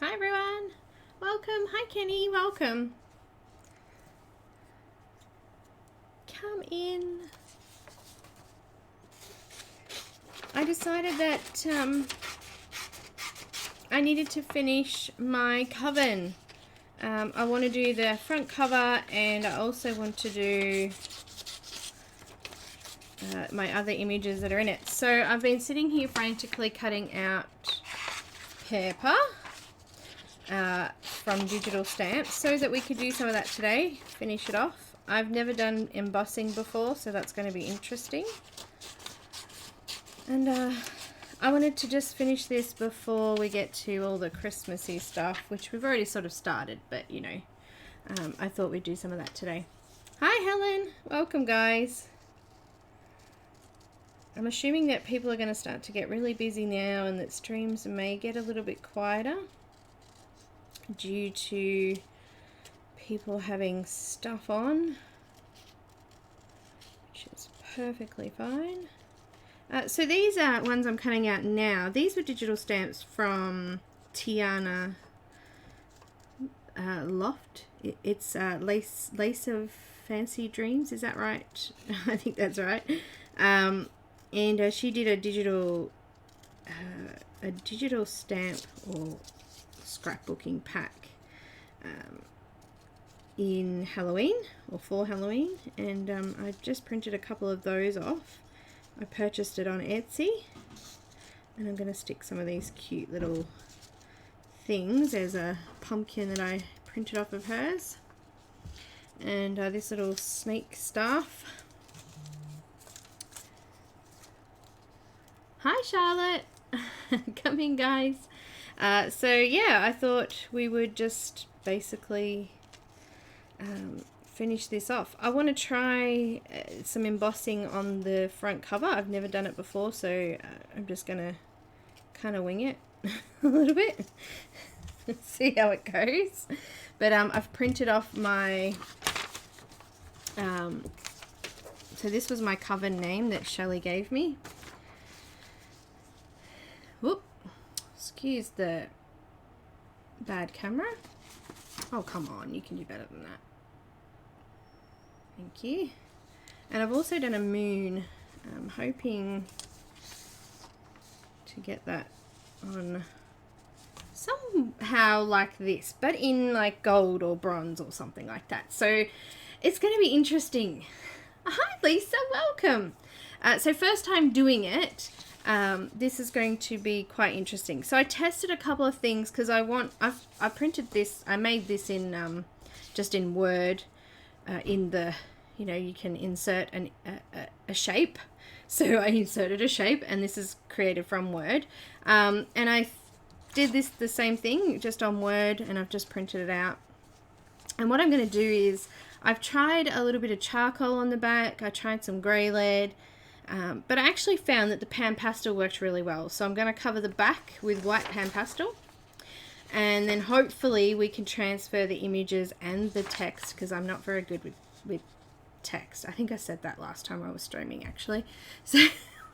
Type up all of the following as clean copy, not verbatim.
Hi everyone, welcome. Hi Kenny, welcome. Come in. I decided that I needed to finish my coven. I want to do the front cover, and I also want to do my other images that are in it. So I've been sitting here frantically cutting out paper from digital stamps so that we could do some of that today, finish it off. I've never done embossing before, so that's going to be interesting. And I wanted to just finish this before we get to all the Christmassy stuff, which we've already sort of started, but you know, I thought we'd do some of that today. Hi Helen, welcome guys. I'm assuming that people are going to start to get really busy now and that streams may get a little bit quieter due to people having stuff on, which is perfectly fine. So these are ones I'm cutting out now. These were digital stamps from Tiana Loft. It's Lace of Fancy Dreams, is that right? I think that's right. And she did a digital stamp or scrapbooking pack in Halloween or for Halloween, and I just printed a couple of those off. I purchased it on Etsy, and I'm going to stick some of these cute little things. There's a pumpkin that I printed off of hers, and this little snake staff. Hi Charlotte, come in guys. So yeah, I thought we would just basically finish this off. I want to try some embossing on the front cover. I've never done it before, so I'm just gonna kind of wing it a little bit. See how it goes. But I've printed off my so this was my coven name that Shelley gave me. Whoop, excuse the bad camera. Oh, come on, you can do better than that. Thank you. And I've also done a moon. I'm hoping to get that on somehow like this, but in like gold or bronze or something like that. So it's going to be interesting. Hi Lisa, welcome. So first time doing it. This is going to be quite interesting. So I tested a couple of things because I printed this, I made this in just in Word, in the, you know, you can insert a shape. So I inserted a shape, and this is created from Word, and I did this the same thing just on Word, and I've just printed it out. And what I'm going to do is I've tried a little bit of charcoal on the back, I tried some grey lead. But I actually found that the PanPastel worked really well. So I'm going to cover the back with white PanPastel. And then hopefully we can transfer the images and the text, because I'm not very good with text. I think I said that last time I was streaming actually. So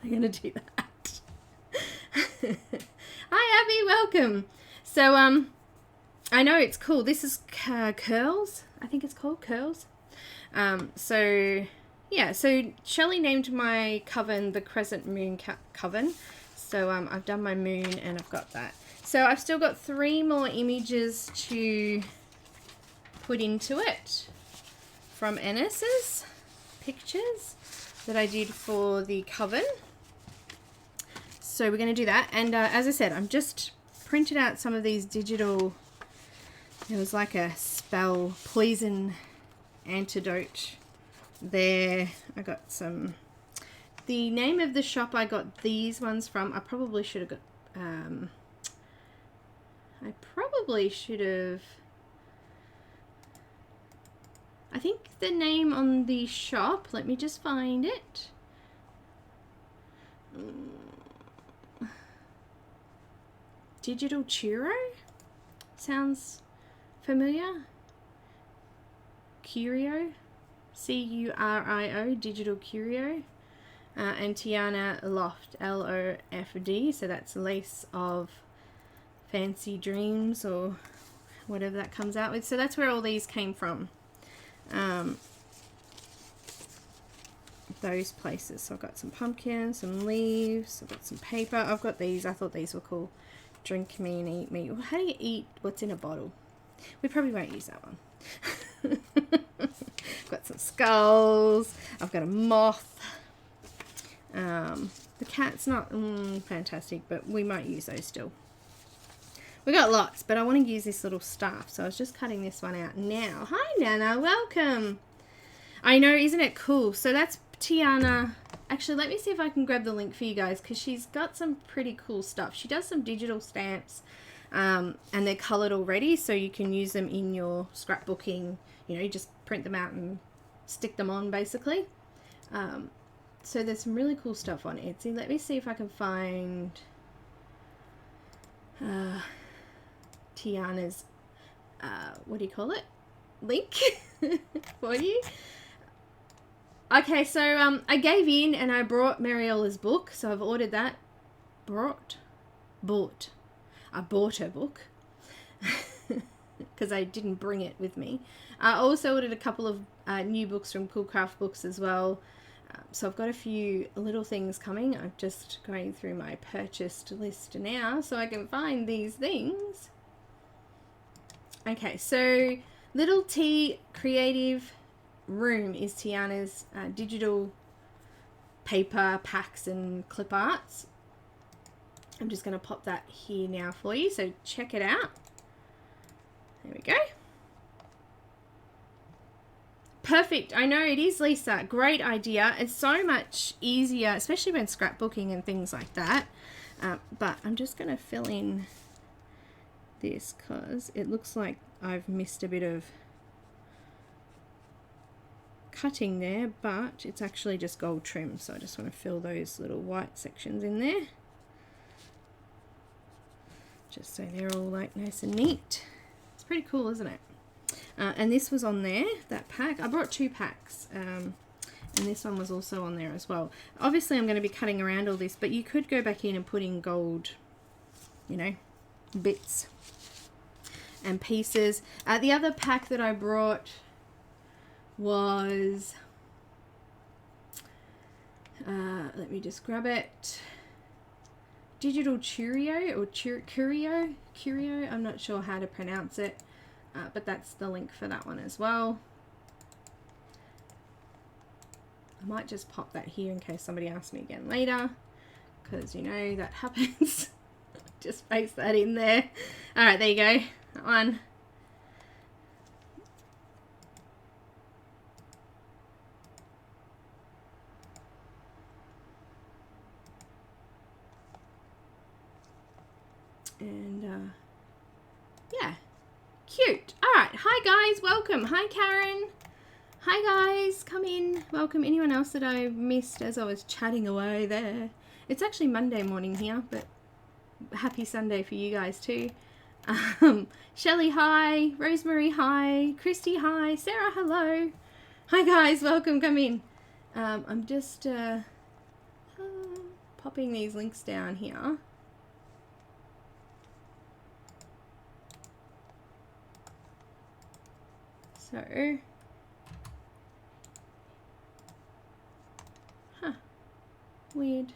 I'm going to do that. Hi Abby, welcome. So I know it's cool. This is Curls. I think it's called Curls. Yeah, so Shelley named my coven the Crescent Moon Coven. So I've done my moon and I've got that. So I've still got 3 more images to put into it from Ennis's pictures that I did for the coven. So we're going to do that. And as I said, I'm just printed out some of these digital, it was like a spell poison antidote there. I got some, the name of the shop I got these ones from, I probably should have got, I think the name on the shop, let me just find it. Digital Churro? Sounds familiar? Curio? C-U-R-I-O, Digital Curio, and Tiana Loft, L-O-F-D, so that's Lace of Fancy Dreams or whatever that comes out with. So that's where all these came from. Those places. So I've got some pumpkins, some leaves, I've got some paper. I've got these. I thought these were cool. Drink me and eat me. Well, how do you eat what's in a bottle? We probably won't use that one. I've got some skulls. I've got a moth. The cat's not fantastic, but we might use those still. We got lots, but I want to use this little staff, so I was just cutting this one out now. Hi, Nana. Welcome. I know, isn't it cool? So that's Tiana. Actually, let me see if I can grab the link for you guys, because she's got some pretty cool stuff. She does some digital stamps, and they're coloured already, so you can use them in your scrapbooking. You know, you just print them out and stick them on, basically. So there's some really cool stuff on Etsy. Let me see if I can find Tiana's, what do you call it? Link for you. Okay, so I gave in and I brought Mariela's book, so I've ordered that. Bought. I bought her book because I didn't bring it with me. I also ordered a couple of new books from Cool Craft Books as well. So I've got a few little things coming. I'm just going through my purchased list now so I can find these things. Okay, so Little T Creative Room is Tiana's digital paper packs and clip arts. I'm just going to pop that here now for you, so check it out. There we go. Perfect. I know it is, Lisa. Great idea. It's so much easier, especially when scrapbooking and things like that. But I'm just going to fill in this because it looks like I've missed a bit of cutting there, but it's actually just gold trim, so I just want to fill those little white sections in there just so they're all like nice and neat. It's pretty cool, isn't it? And this was on there, that pack. I brought 2 packs, and this one was also on there as well. Obviously I'm going to be cutting around all this, but you could go back in and put in gold, you know, bits and pieces. The other pack that I brought was, let me just grab it, Digital Curio or Curio, I'm not sure how to pronounce it, but that's the link for that one as well. I might just pop that here in case somebody asks me again later, because you know that happens. Just paste that in there. Alright, there you go, that one. And yeah, cute. All right, hi guys, welcome. Hi Caran. Hi guys, come in. Welcome. Anyone else that I missed as I was chatting away there? It's actually Monday morning here, but happy Sunday for you guys too. Shelley, hi. Rosemary, hi. Christy, hi. Sarah, hello. Hi guys, welcome. Come in. I'm just popping these links down here. So, weird.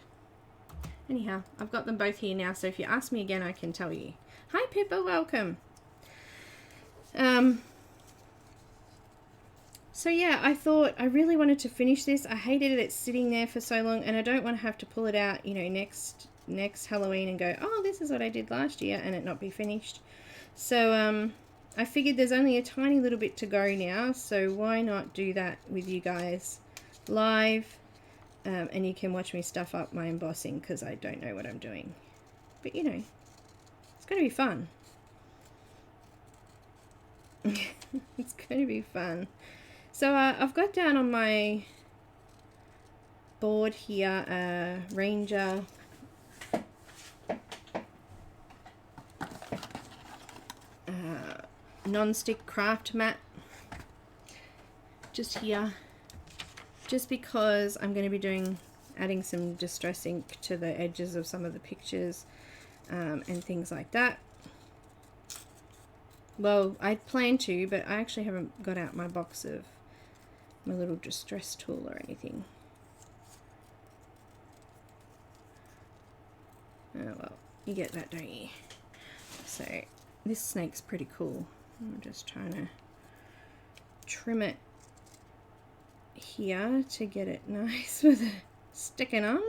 Anyhow, I've got them both here now, so if you ask me again, I can tell you. Hi Pippa, welcome. So yeah, I thought I really wanted to finish this. I hated it sitting there for so long, and I don't want to have to pull it out, you know, next Halloween and go, oh, this is what I did last year, and it not be finished. So, I figured there's only a tiny little bit to go now, so why not do that with you guys live, and you can watch me stuff up my embossing because I don't know what I'm doing. But you know, it's going to be fun. It's going to be fun. So I've got down on my board here Ranger non-stick craft mat just here, just because I'm going to be adding some distress ink to the edges of some of the pictures and things like that. Well, I plan to, but I actually haven't got out my box of my little distress tool or anything. Oh well, you get that, don't you? So this snake's pretty cool. I'm just trying to trim it here to get it nice with it sticking on.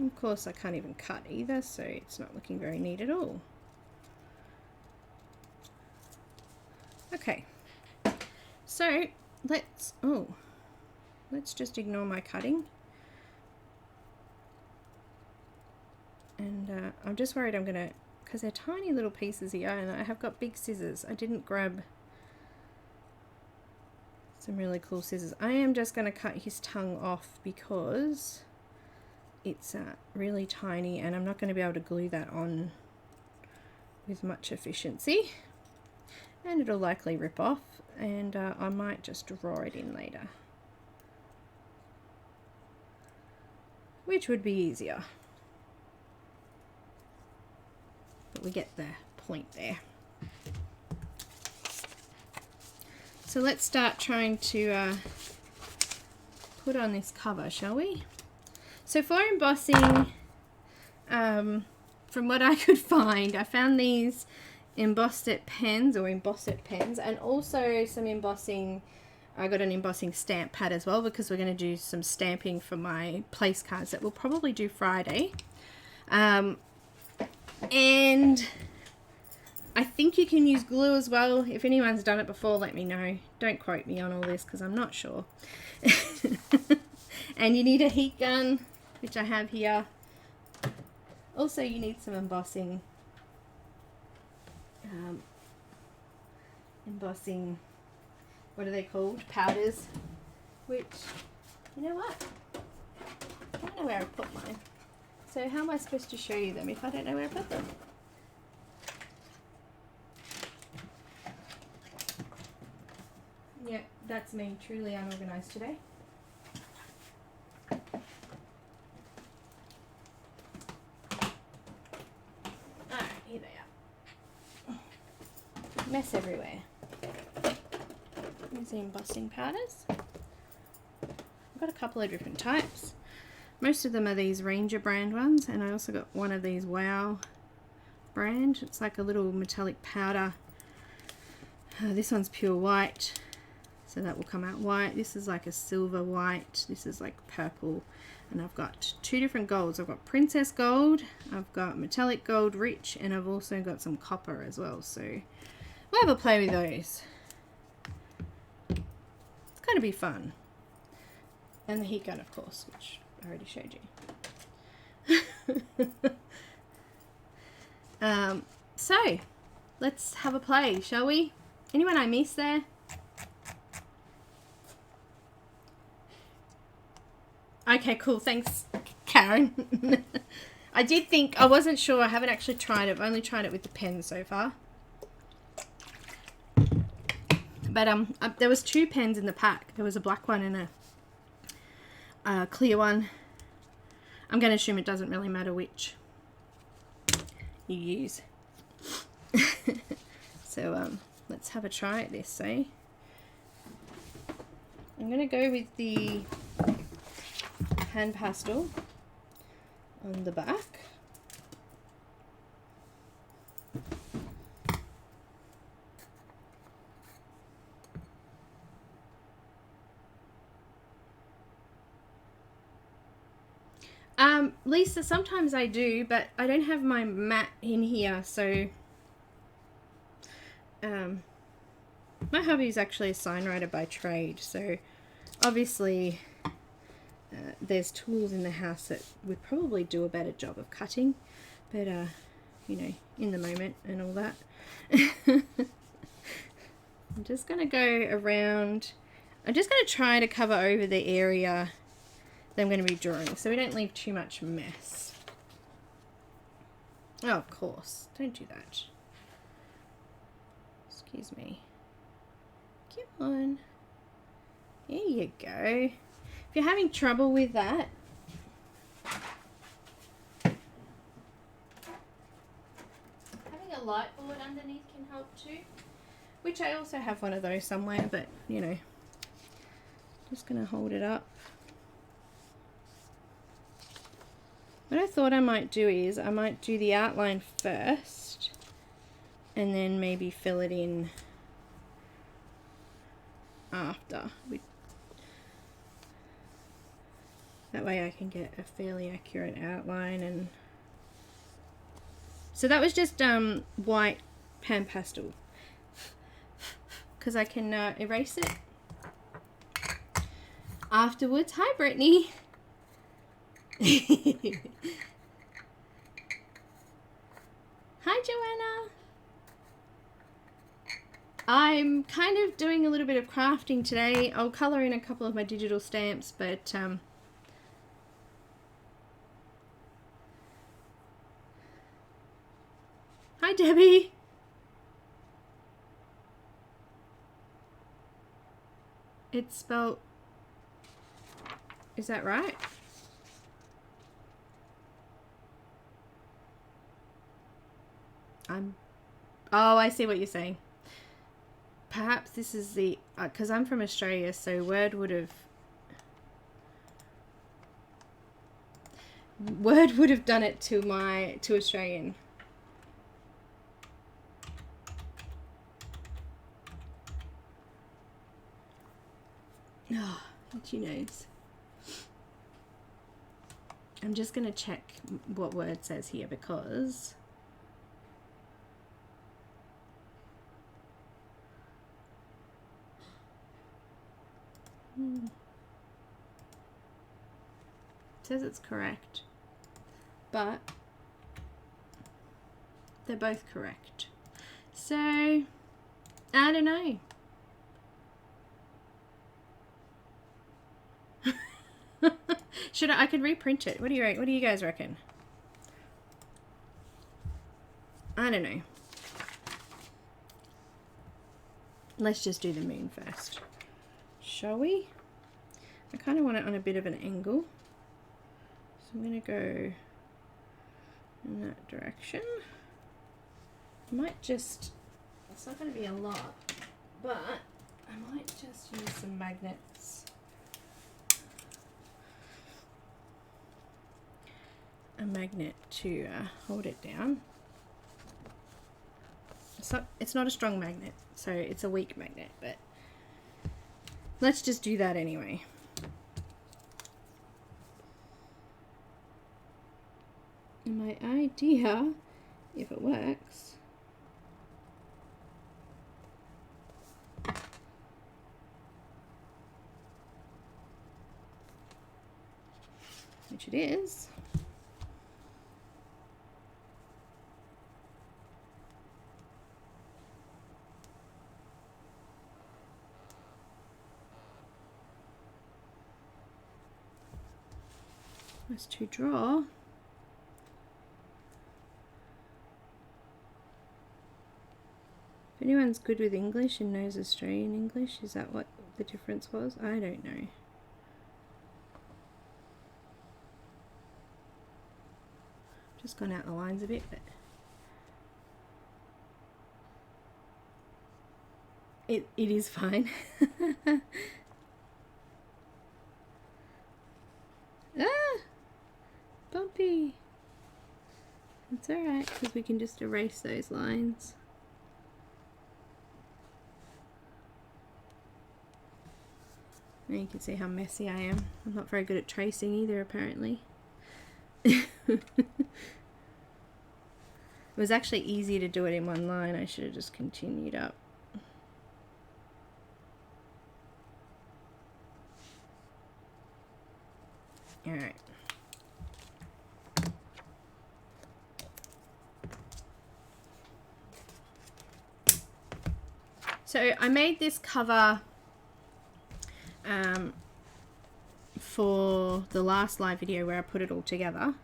Of course I can't even cut either, so it's not looking very neat at all. Okay, so let's just ignore my cutting. And I'm just worried I'm gonna, because they're tiny little pieces here and I have got big scissors. I didn't grab some really cool scissors. I am just going to cut his tongue off because it's really tiny and I'm not going to be able to glue that on with much efficiency, and it'll likely rip off, and I might just draw it in later, which would be easier, but we get the point there. So let's start trying to put on this cover, shall we? So for embossing, from what I could find, I found these embossed pens, and also some embossing. I got an embossing stamp pad as well, because we're going to do some stamping for my place cards that we'll probably do Friday. And I think you can use glue as well. If anyone's done it before, let me know. Don't quote me on all this because I'm not sure. And you need a heat gun, which I have here. Also, you need some embossing. What are they called? Powders. Which, you know what? I don't know where I put mine. So how am I supposed to show you them if I don't know where I put them? Yeah, that's me, truly unorganized today. Alright, here they are. Mess everywhere. Here's the embossing powders. I've got a couple of different types. Most of them are these Ranger brand ones, and I also got one of these Wow brand. It's like a little metallic powder. This one's pure white, so that will come out white. This is like a silver white. This is like purple. And I've got two different golds. I've got Princess Gold, I've got Metallic Gold Rich, and I've also got some copper as well. So we'll have a play with those. It's going to be fun. And the heat gun, of course, which I already showed you. So let's have a play, shall we? Anyone I missed there? Okay, cool. Thanks, Caran. I did think, I wasn't sure. I haven't actually tried it. I've only tried it with the pen so far. But there was two pens in the pack. There was a black one and a clear one. I'm going to assume it doesn't really matter which you use. So let's have a try at this. So I'm going to go with the PanPastel on the back. Lisa, sometimes I do, but I don't have my mat in here, so my hubby is actually a sign writer by trade, so obviously there's tools in the house that would probably do a better job of cutting, but you know, in the moment and all that. I'm just going to go around. I'm just going to try to cover over the area that I'm going to be drawing, so we don't leave too much mess. Oh, of course, don't do that. Excuse me. Come on. There you go. If you're having trouble with that, light board underneath can help too. Which I also have one of those somewhere, but you know, just gonna hold it up. What I thought I might do is I might do the outline first and then maybe fill it in after. That way I can get a fairly accurate outline. And so that was just white pan pastel, because I can erase it afterwards. Hi Brittany. Hi Joanna. I'm kind of doing a little bit of crafting today. I'll colour in a couple of my digital stamps, but hi Debbie. It's spelled, is that right? Oh, I see what you're saying. Perhaps this is the, because I'm from Australia, so Word would have done it to Australian. Oh, itchy nose. I'm just going to check what Word says here, because it says it's correct, but they're both correct. So, I don't know. I could reprint it. What do you guys reckon? I don't know. Let's just do the moon first. Shall we? I kind of want it on a bit of an angle. So I'm going to go in that direction. I might just, it's not going to be a lot, but I might just use some magnets. A magnet to hold it down. It's not a strong magnet, so it's a weak magnet, but let's just do that anyway. And my idea, if it works, which it is, was to draw if anyone's good with English and knows Australian English, is that what the difference was? I don't know. Just gone out the lines a bit, but it is fine. Ah! Bumpy! It's alright, because we can just erase those lines. And you can see how messy I am. I'm not very good at tracing either, apparently. It was actually easier to do it in one line. I should have just continued up. Alright. So I made this cover for the last live video where I put it all together.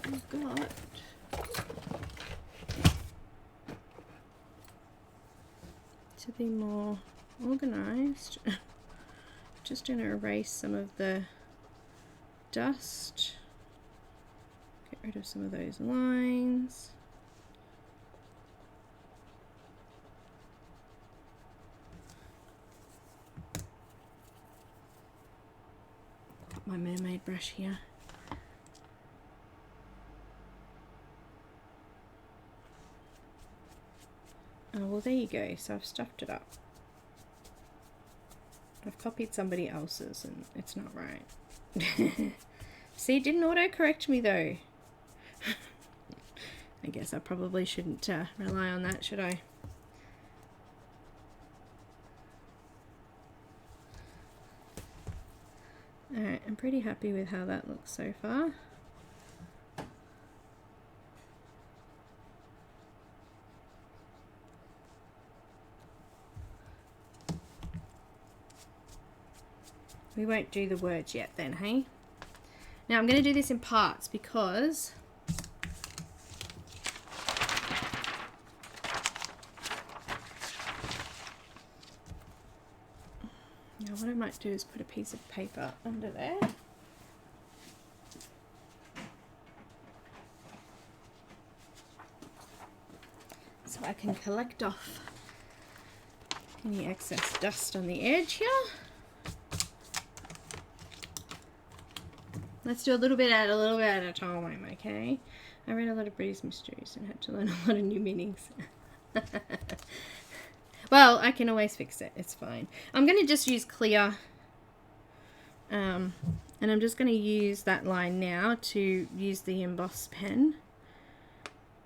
I've got to be more organized. Just going to erase some of the dust. Get rid of some of those lines. Got my mermaid brush here. Oh, well, there you go. So I've stuffed it up. I've copied somebody else's and it's not right. See, it didn't auto-correct me though. I guess I probably shouldn't rely on that, should I? Alright, I'm pretty happy with how that looks so far. We won't do the words yet then, hey? Now I'm going to do this in parts because now what I might do is put a piece of paper under there. So I can collect off any excess dust on the edge here. Let's do a little bit at a time, okay? I read a lot of British mysteries and had to learn a lot of new meanings. Well, I can always fix it. It's fine. I'm going to just use clear. And I'm just going to use that line now to use the emboss pen.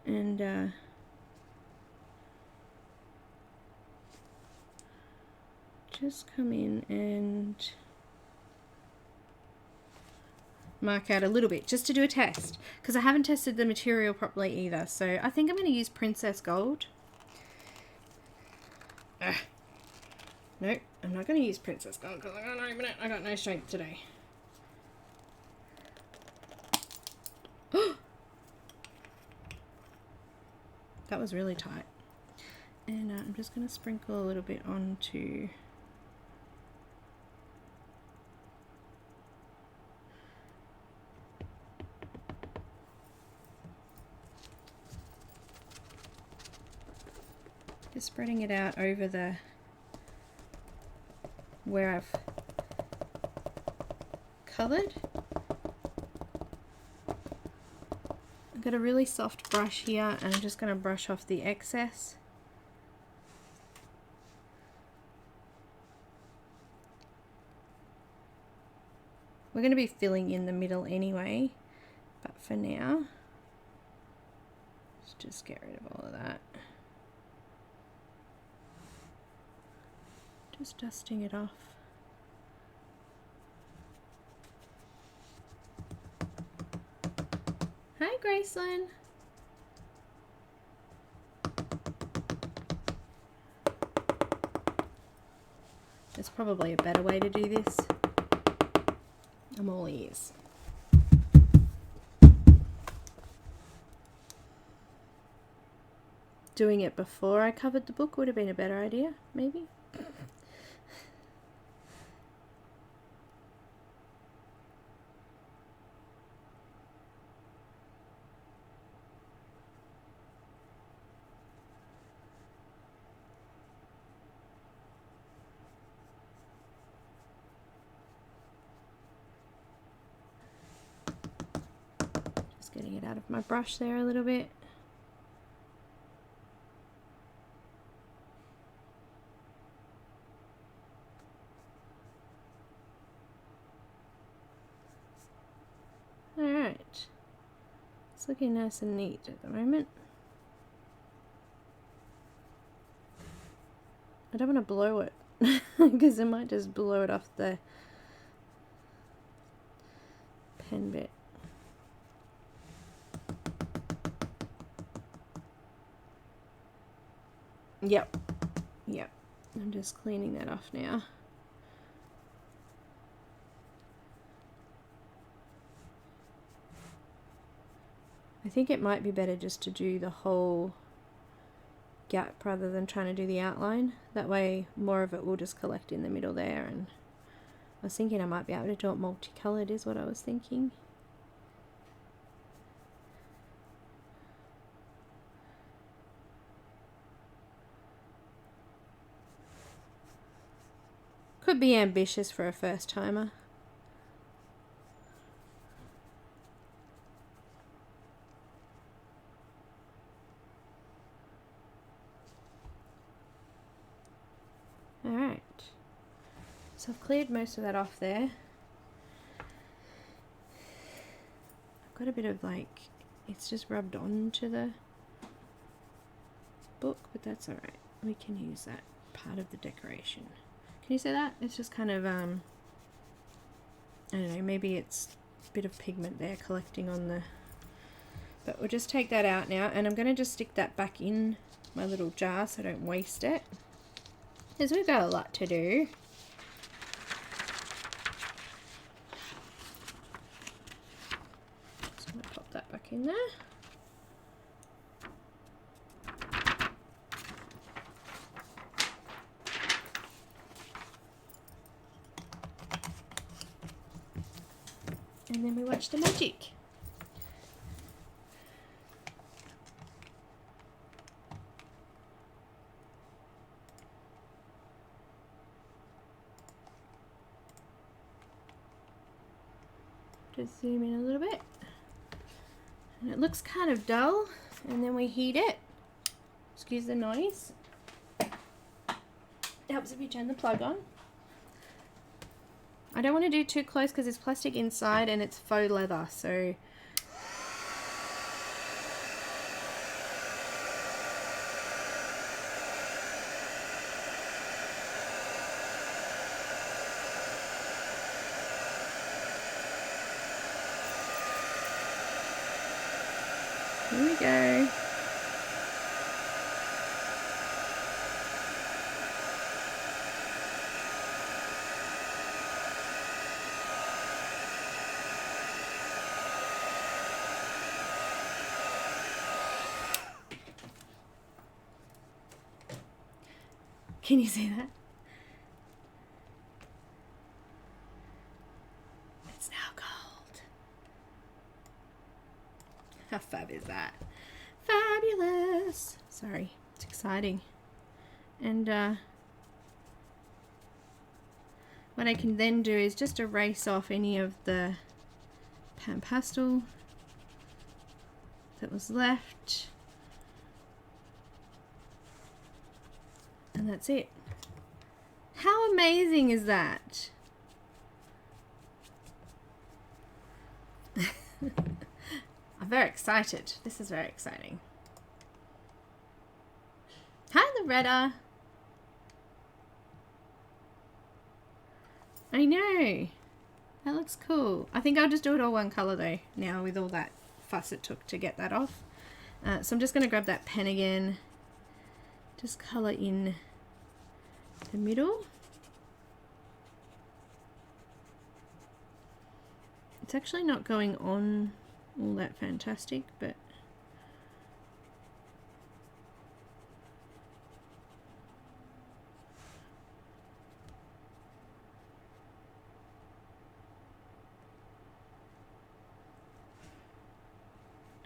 And just come in and mark out a little bit just to do a test, because I haven't tested the material properly either. So I think I'm going to use Princess Gold. Nope, I'm not going to use Princess Gold because I can't open it. I got no strength today. That was really tight. And I'm just going to sprinkle a little bit onto just spreading it out over the where I've coloured. I've got a really soft brush here and I'm just going to brush off the excess. We're going to be filling in the middle anyway, but for now, let's just get rid of all of that. Just dusting it off. Hi, Graceland. There's probably a better way to do this. I'm all ears. Doing it before I covered the book would have been a better idea, maybe. Getting it out of my brush there a little bit. Alright, it's looking nice and neat at the moment. I don't want to blow it because it might just blow it off the pen bit. Yep. I'm just cleaning that off now. I think it might be better just to do the whole gap rather than trying to do the outline. That way more of it will just collect in the middle there, and was thinking I might be able to do it multicolored is what I was thinking. Could be ambitious for a first timer. Alright, so I've cleared most of that off there. I've got a bit of like, it's just rubbed onto the book, but that's alright. We can use that part of the decoration. Can you say that? It's just kind of, I don't know, maybe it's a bit of pigment there collecting on the, but we'll just take that out now, and I'm going to just stick that back in my little jar so I don't waste it. Because we've got a lot to do. So I'm going to pop that back in there. And then we watch the magic. Just zoom in a little bit. And it looks kind of dull, and then we heat it. Excuse the noise. It helps if you turn the plug on. I don't want to do too close because there's plastic inside and it's faux leather, so here we go. Can you see that? It's now gold. How fab is that? Fabulous! Sorry, it's exciting. And what I can then do is just erase off any of the PanPastel that was left. And that's it. How amazing is that? I'm very excited. This is very exciting. Hi, Loretta. I know. That looks cool. I think I'll just do it all one color though, now with all that fuss it took to get that off. So I'm just going to grab that pen again. Just color in the middle. It's actually not going on all that fantastic, but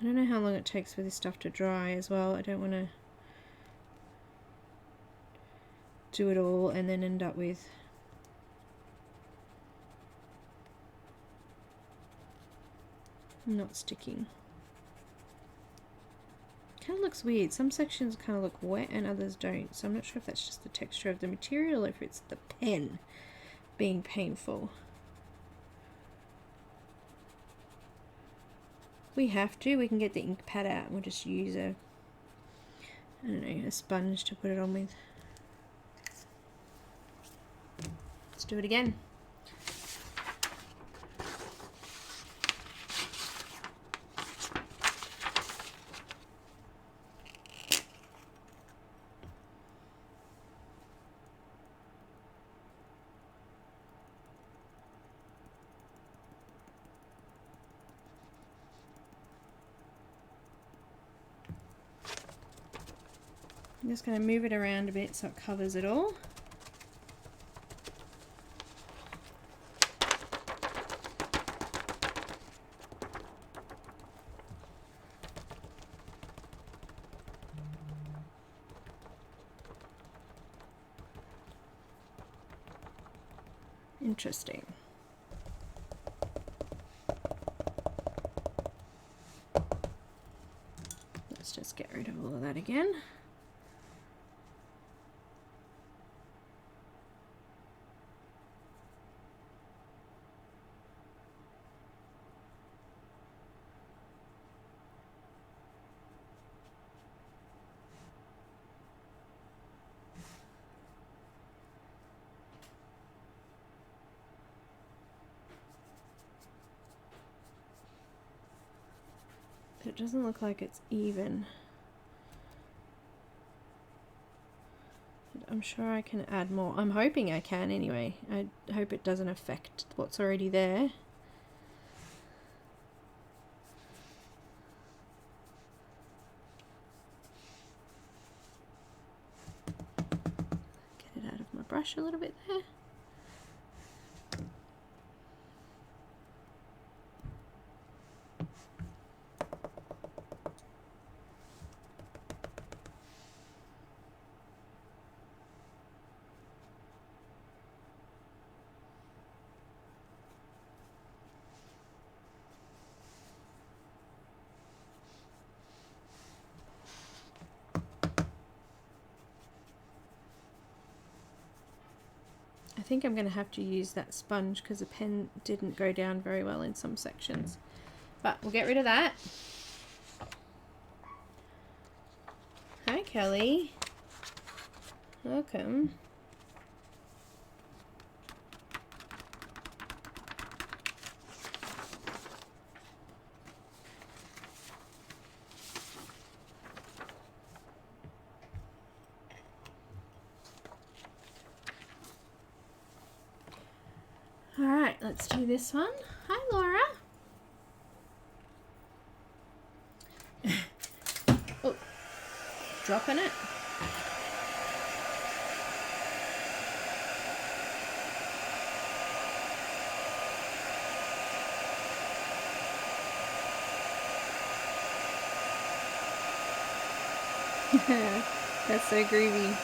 I don't know how long it takes for this stuff to dry as well. I don't want to do it all and then end up with not sticking. Kind of looks weird. Some sections kind of look wet and others don't, so I'm not sure if that's just the texture of the material or if it's the pen being painful. We have to. We can get the ink pad out and we'll just use a, I don't know, a sponge to put it on with. Let's do it again. I'm just going to move it around a bit so it covers it all. Interesting. Let's just get rid of all of that again. It doesn't look like it's even. I'm sure I can add more. I'm hoping I can anyway. I hope it doesn't affect what's already there. Get it out of my brush a little bit there. I think I'm going to have to use that sponge because the pen didn't go down very well in some sections. But we'll get rid of that. Hi, Kelly. Welcome. Alright, let's do this one. Hi, Laura. Oh, dropping it. That's so groovy.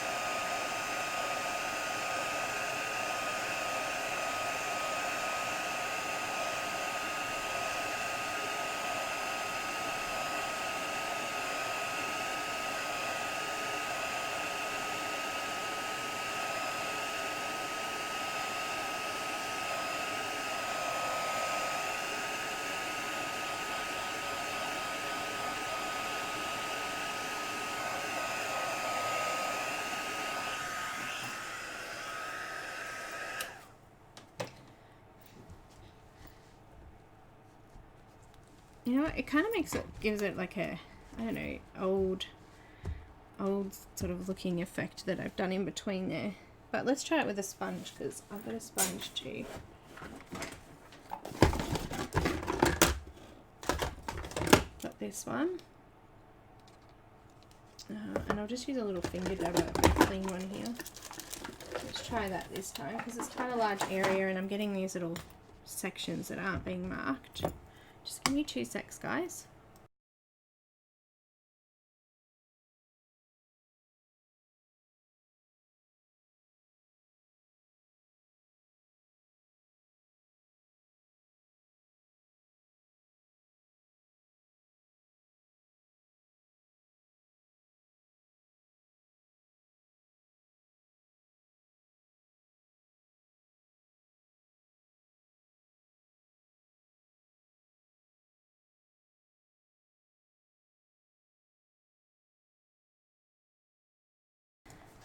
You know, it kind of makes it, gives it like a, I don't know, old sort of looking effect that I've done in between there. But let's try it with a sponge because I've got a sponge too. Got this one. And I'll just use a little finger dabber, a clean one here. Let's try that this time because it's quite a large area and I'm getting these little sections that aren't being marked. Just give me 2 secs, guys.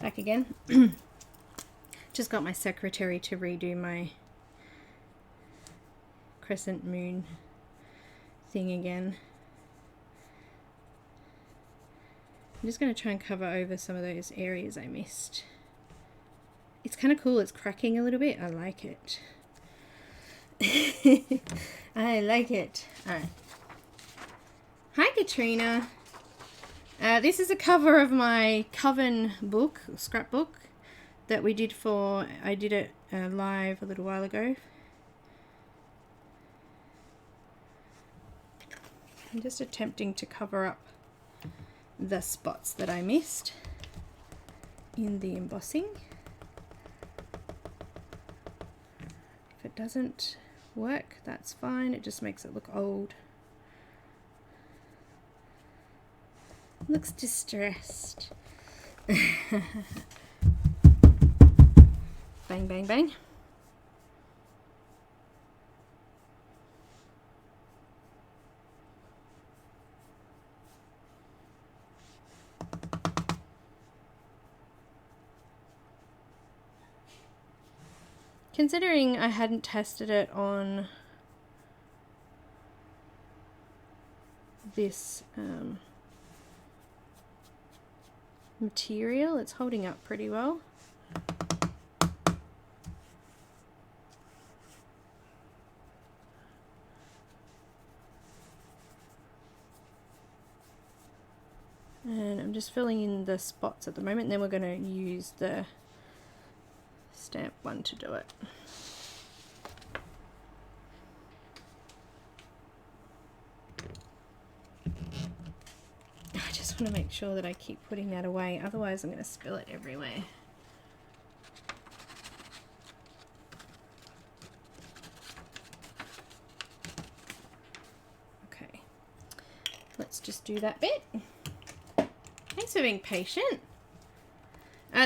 Back again. Just got my secretary to redo my crescent moon thing again. I'm just going to try and cover over some of those areas I missed. It's kind of cool. It's cracking a little bit. I like it. I like it. All right. Hi, Katrina. This is a cover of my Coven book, scrapbook, that we did for, I did it live a little while ago. I'm just attempting to cover up the spots that I missed in the embossing. it doesn't work, that's fine. It just makes it look old. Looks distressed. Bang, bang, bang. Considering I hadn't tested it on this material, it's holding up pretty well. And I'm just filling in the spots at the moment, and then we're going to use the stamp one to do it. I just want to make sure that I keep putting that away, otherwise I'm going to spill it everywhere. Okay, let's just do that bit. Thanks for being patient.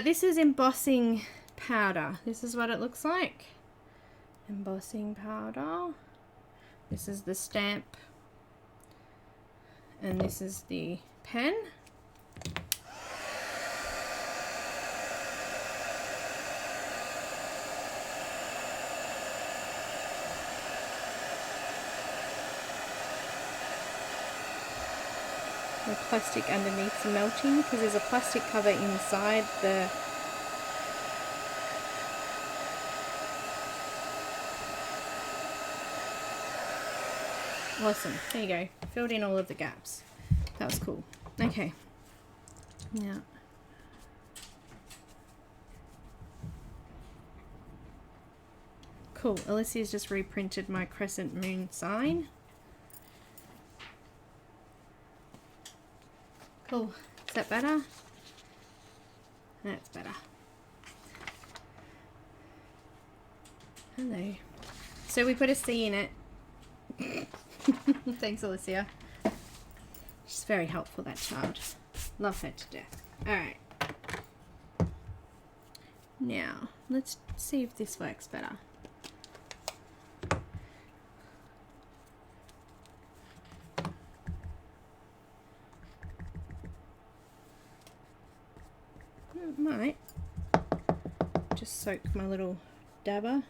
This is embossing powder. This is what it looks like. Embossing powder. This is the stamp. And this is the pen. The plastic underneath is melting because there's a plastic cover inside the awesome. There you go. Filled in all of the gaps. That was cool. Okay. Now cool. Alicia's just reprinted my crescent moon sign. Cool. Is that better? That's better. Hello. So we put a C in it. Thanks, Alicia. She's very helpful, that child. Love her to death. Alright. Now, let's see if this works better. It might. Just soak my little dabber.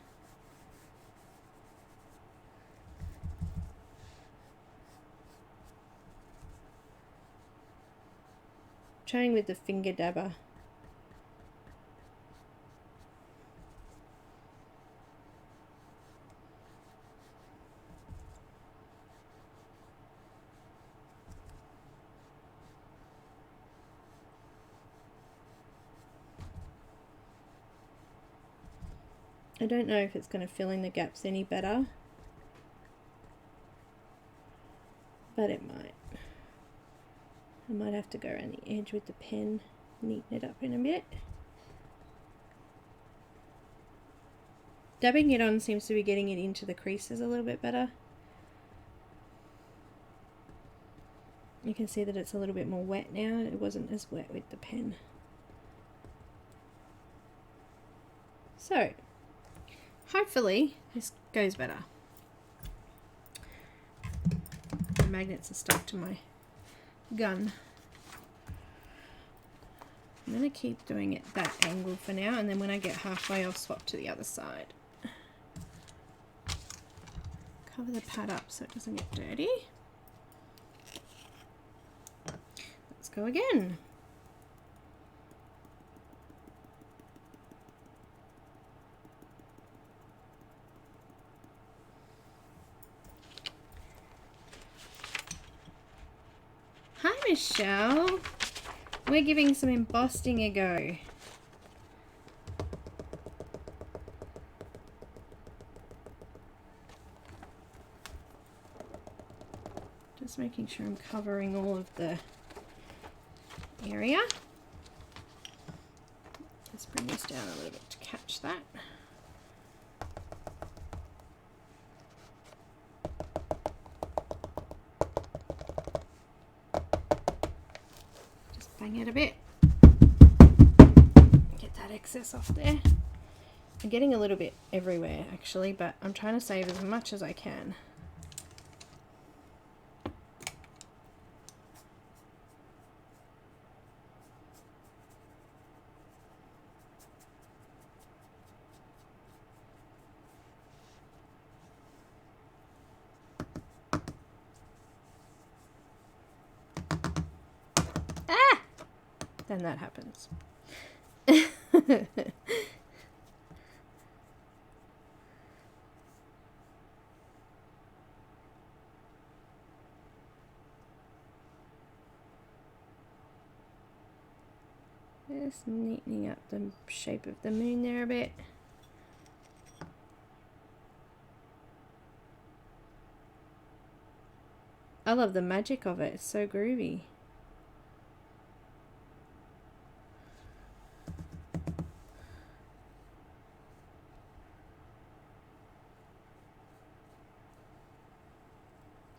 Trying with the finger dabber. I don't know if it's going to fill in the gaps any better, but it might. I might have to go around the edge with the pen, neaten it up in a bit. Dabbing it on seems to be getting it into the creases a little bit better. You can see that it's a little bit more wet now. It wasn't as wet with the pen. So, hopefully this goes better. The magnets are stuck to my gun. I'm going to keep doing it that angle for now, and then when I get halfway I'll swap to the other side. Cover the pad up so it doesn't get dirty. Let's go again. Hi Michelle, we're giving some embossing a go. Just making sure I'm covering all of the area. Let's bring this down a little bit to catch that. bang it a bit. Get that excess off there. I'm getting a little bit everywhere actually, but I'm trying to save as much as I can. Ah! Then that happens. Just neatening up the shape of the moon there a bit. I love the magic of it, it's so groovy.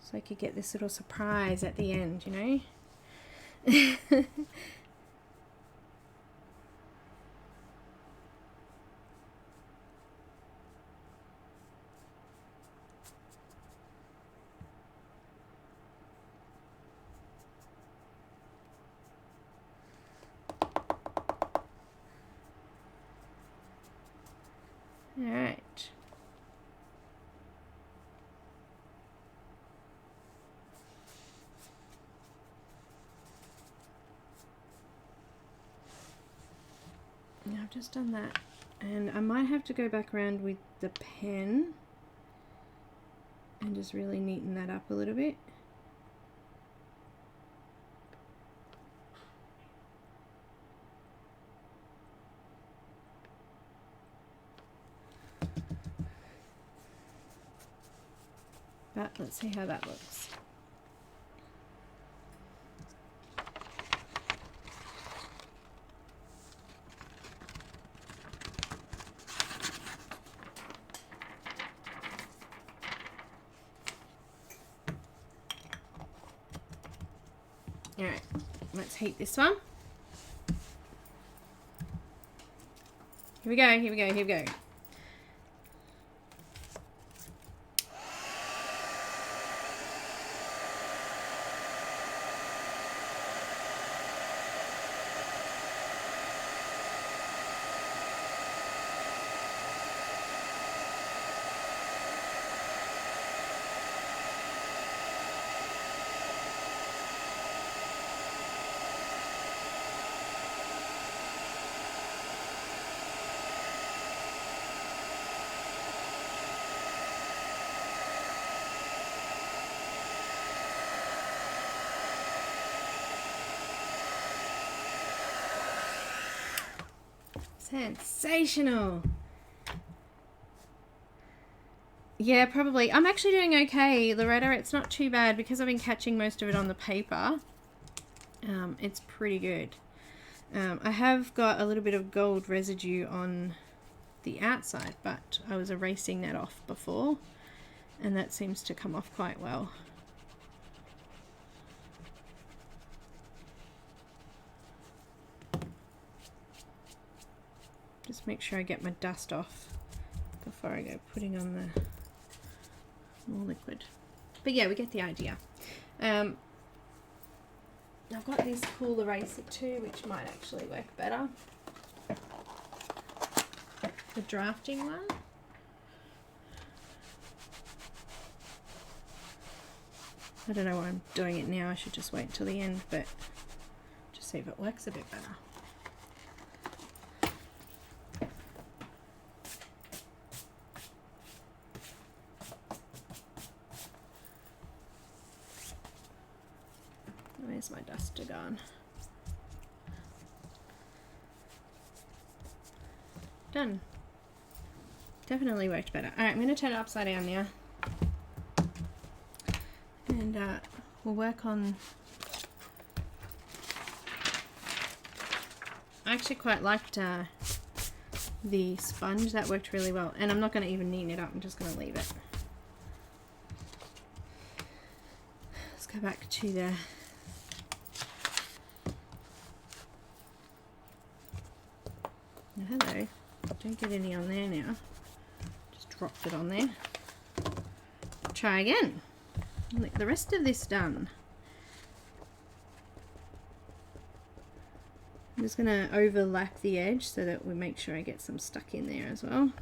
So I could get this little surprise at the end, you know? Alright. Now I've just done that, and I might have to go back around with the pen and just really neaten that up a little bit. But let's see how that looks. Alright, let's heat this one. Here we go, here we go, here we go. Sensational. Yeah, probably. I'm actually doing okay, Loretta. It's not too bad because I've been catching most of it on the paper. It's pretty good. I have got a little bit of gold residue on the outside, but I was erasing that off before, and that seems to come off quite well. Just make sure I get my dust off before I go putting on the more liquid. But yeah, we get the idea. I've got this cool eraser too, which might actually work better. The drafting one. I don't know why I'm doing it now. I should just wait until the end, but just see if it works a bit better. Where's my duster gone? Done. Definitely worked better. Alright, I'm going to turn it upside down now. And we'll work on... I actually quite liked the sponge. That worked really well. And I'm not going to even neaten it up. I'm just going to leave it. Let's go back to the Hello. Don't get any on there now. Just dropped it on there. Try again. Get the rest of this done. I'm just going to overlap the edge so that we make sure I get some stuck in there as well.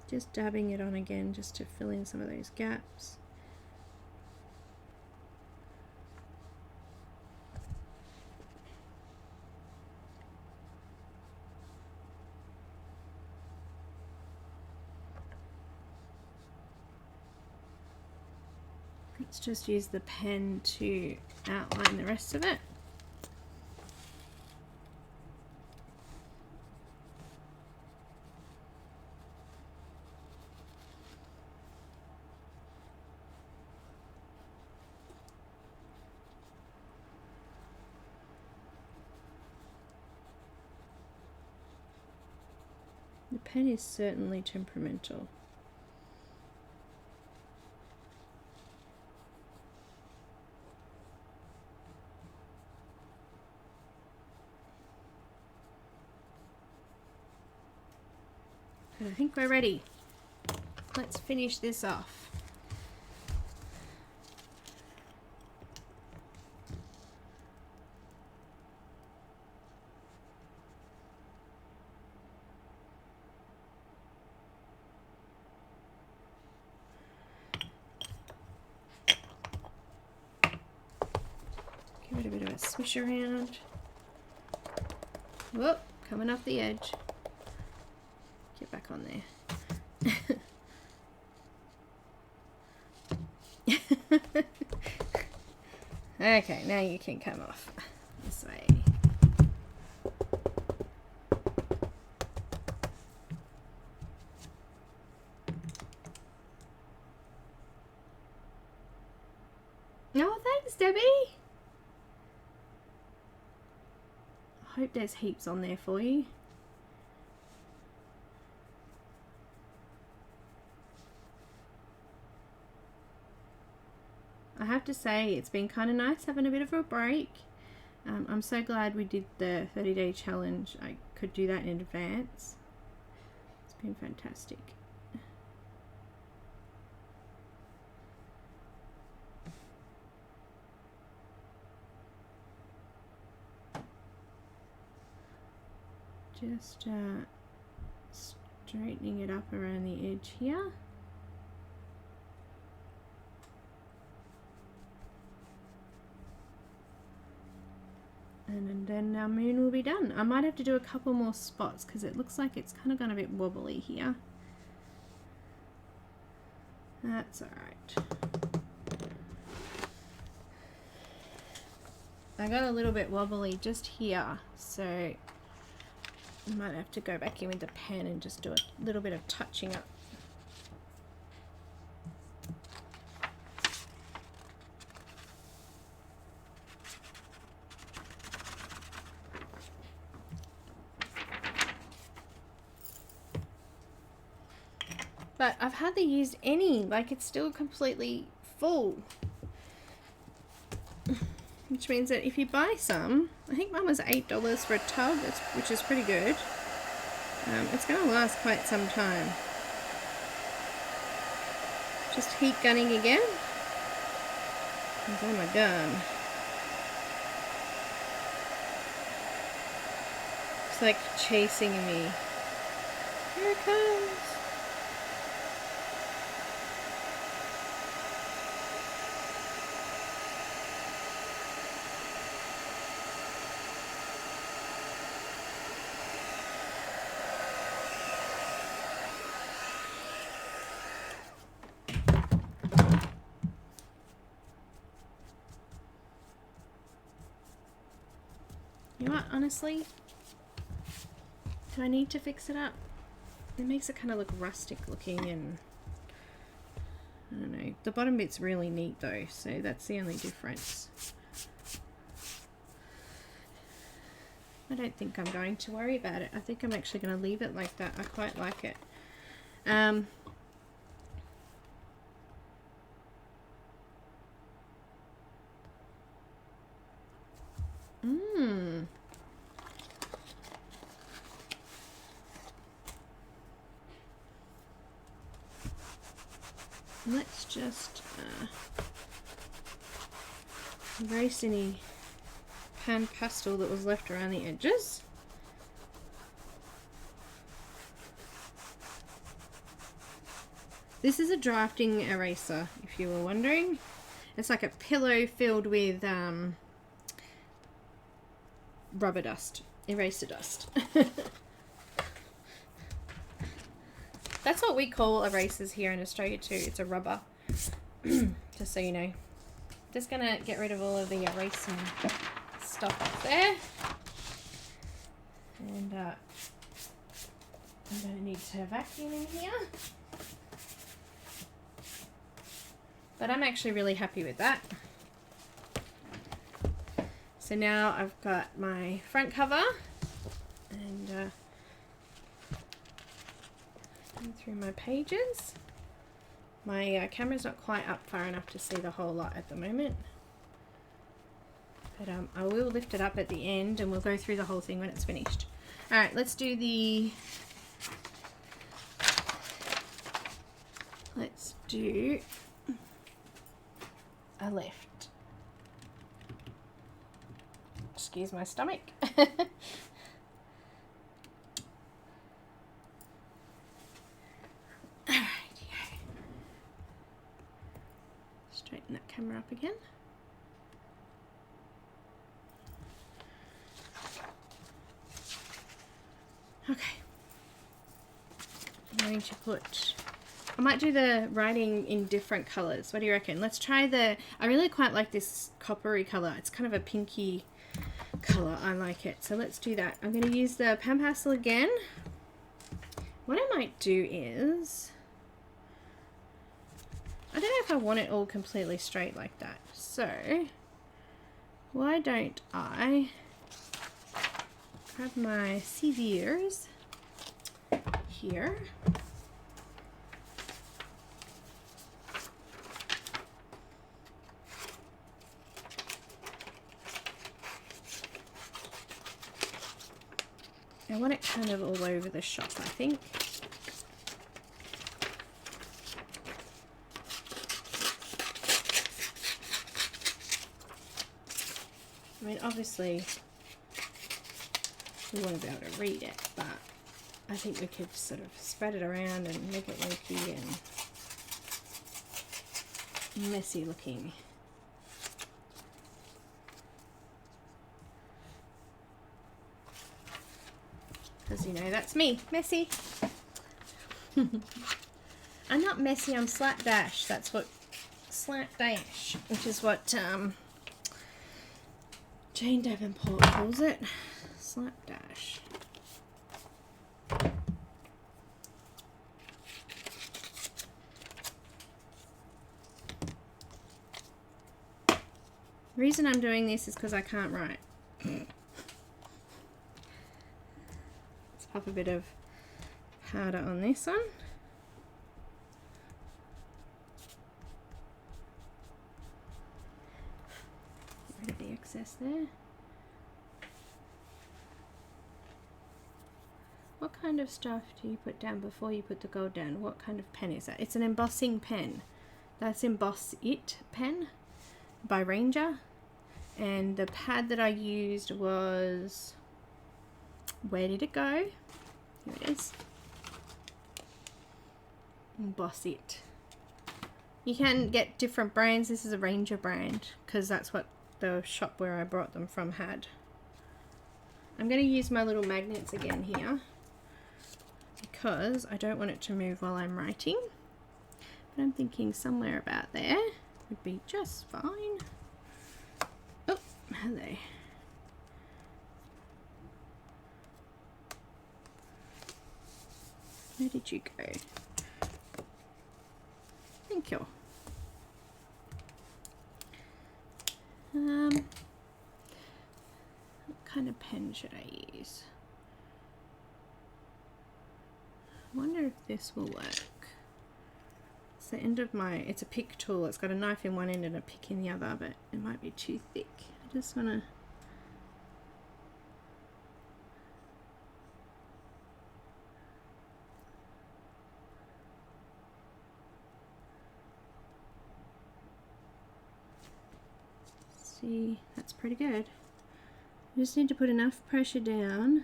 Just dabbing it on again just to fill in some of those gaps. Let's just use the pen to outline the rest of it. The pen is certainly temperamental. I think we're ready. Let's finish this off. Give it a bit of a swish around. Whoop, coming off the edge. Get back on there. Okay, now you can come off this way. Oh, thanks, Debbie. I hope there's heaps on there for you. I have to say it's been kind of nice having a bit of a break. I'm so glad we did the 30-day challenge. I could do that in advance. It's been fantastic. Just straightening it up around the edge here. And then our moon will be done. I might have to do a couple more spots because it looks like it's kind of gone a bit wobbly here. That's alright. I got a little bit wobbly just here, so I might have to go back in with the pen and just do a little bit of touching up. But I've hardly used any, like it's still completely full. Which means that if you buy some, I think mine was $8 for a tub, which is pretty good. It's going to last quite some time. Just heat gunning again. Oh my gun. It's like chasing me. Here it comes. You know what, honestly, do I need to fix it up? It makes it kind of look rustic looking, and I don't know. The bottom bit's really neat though, so that's the only difference. I don't think I'm going to worry about it. I think I'm actually going to leave it like that. I quite like it. Let's just erase any pan pastel that was left around the edges. This is a drafting eraser, if you were wondering. It's like a pillow filled with rubber dust, eraser dust. That's what we call erasers here in Australia too. It's a rubber, just so you know. Just gonna get rid of all of the erasing stuff up there. And I'm gonna need to vacuum in here. But I'm actually really happy with that. So now I've got my front cover and going through my pages. My camera's not quite up far enough to see the whole lot at the moment. But I will lift it up at the end and we'll go through the whole thing when it's finished. Alright, let's do a left. Excuse my stomach. Straighten that camera up again. Okay. I'm going to put, I might do the writing in different colours. What do you reckon? Let's try I really quite like this coppery colour. It's kind of a pinky colour. I like it. So let's do that. I'm going to use the pan pastel again. What I might do is, I don't know if I want it all completely straight like that. So why don't I grab my scissors here. I want it kind of all over the shop, I think. I mean, obviously, we want to be able to read it, but I think we could sort of spread it around and make it wonky and messy looking. Because, you know, that's me, messy. I'm not messy, I'm slapdash. That's what, slapdash, which is what Jane Davenport calls it. Slapdash. The reason I'm doing this is because I can't write. Let's pop a bit of powder on this one. Get rid of the excess there. What kind of stuff do you put down before you put the gold down? What kind of pen is that? It's an embossing pen. That's Emboss It pen by Ranger. And the pad that I used was, where did it go? Here it is. Emboss It. You can get different brands. This is a Ranger brand because that's what the shop where I brought them from had. I'm going to use my little magnets again here because I don't want it to move while I'm writing. But I'm thinking somewhere about there would be just fine. Oh, hello. Where did you go? Thank you. What kind of pen should I use? I wonder if this will work. It's the end of my, it's a pick tool. It's got a knife in one end and a pick in the other, but it might be too thick. I just want to see, that's pretty good. I just need to put enough pressure down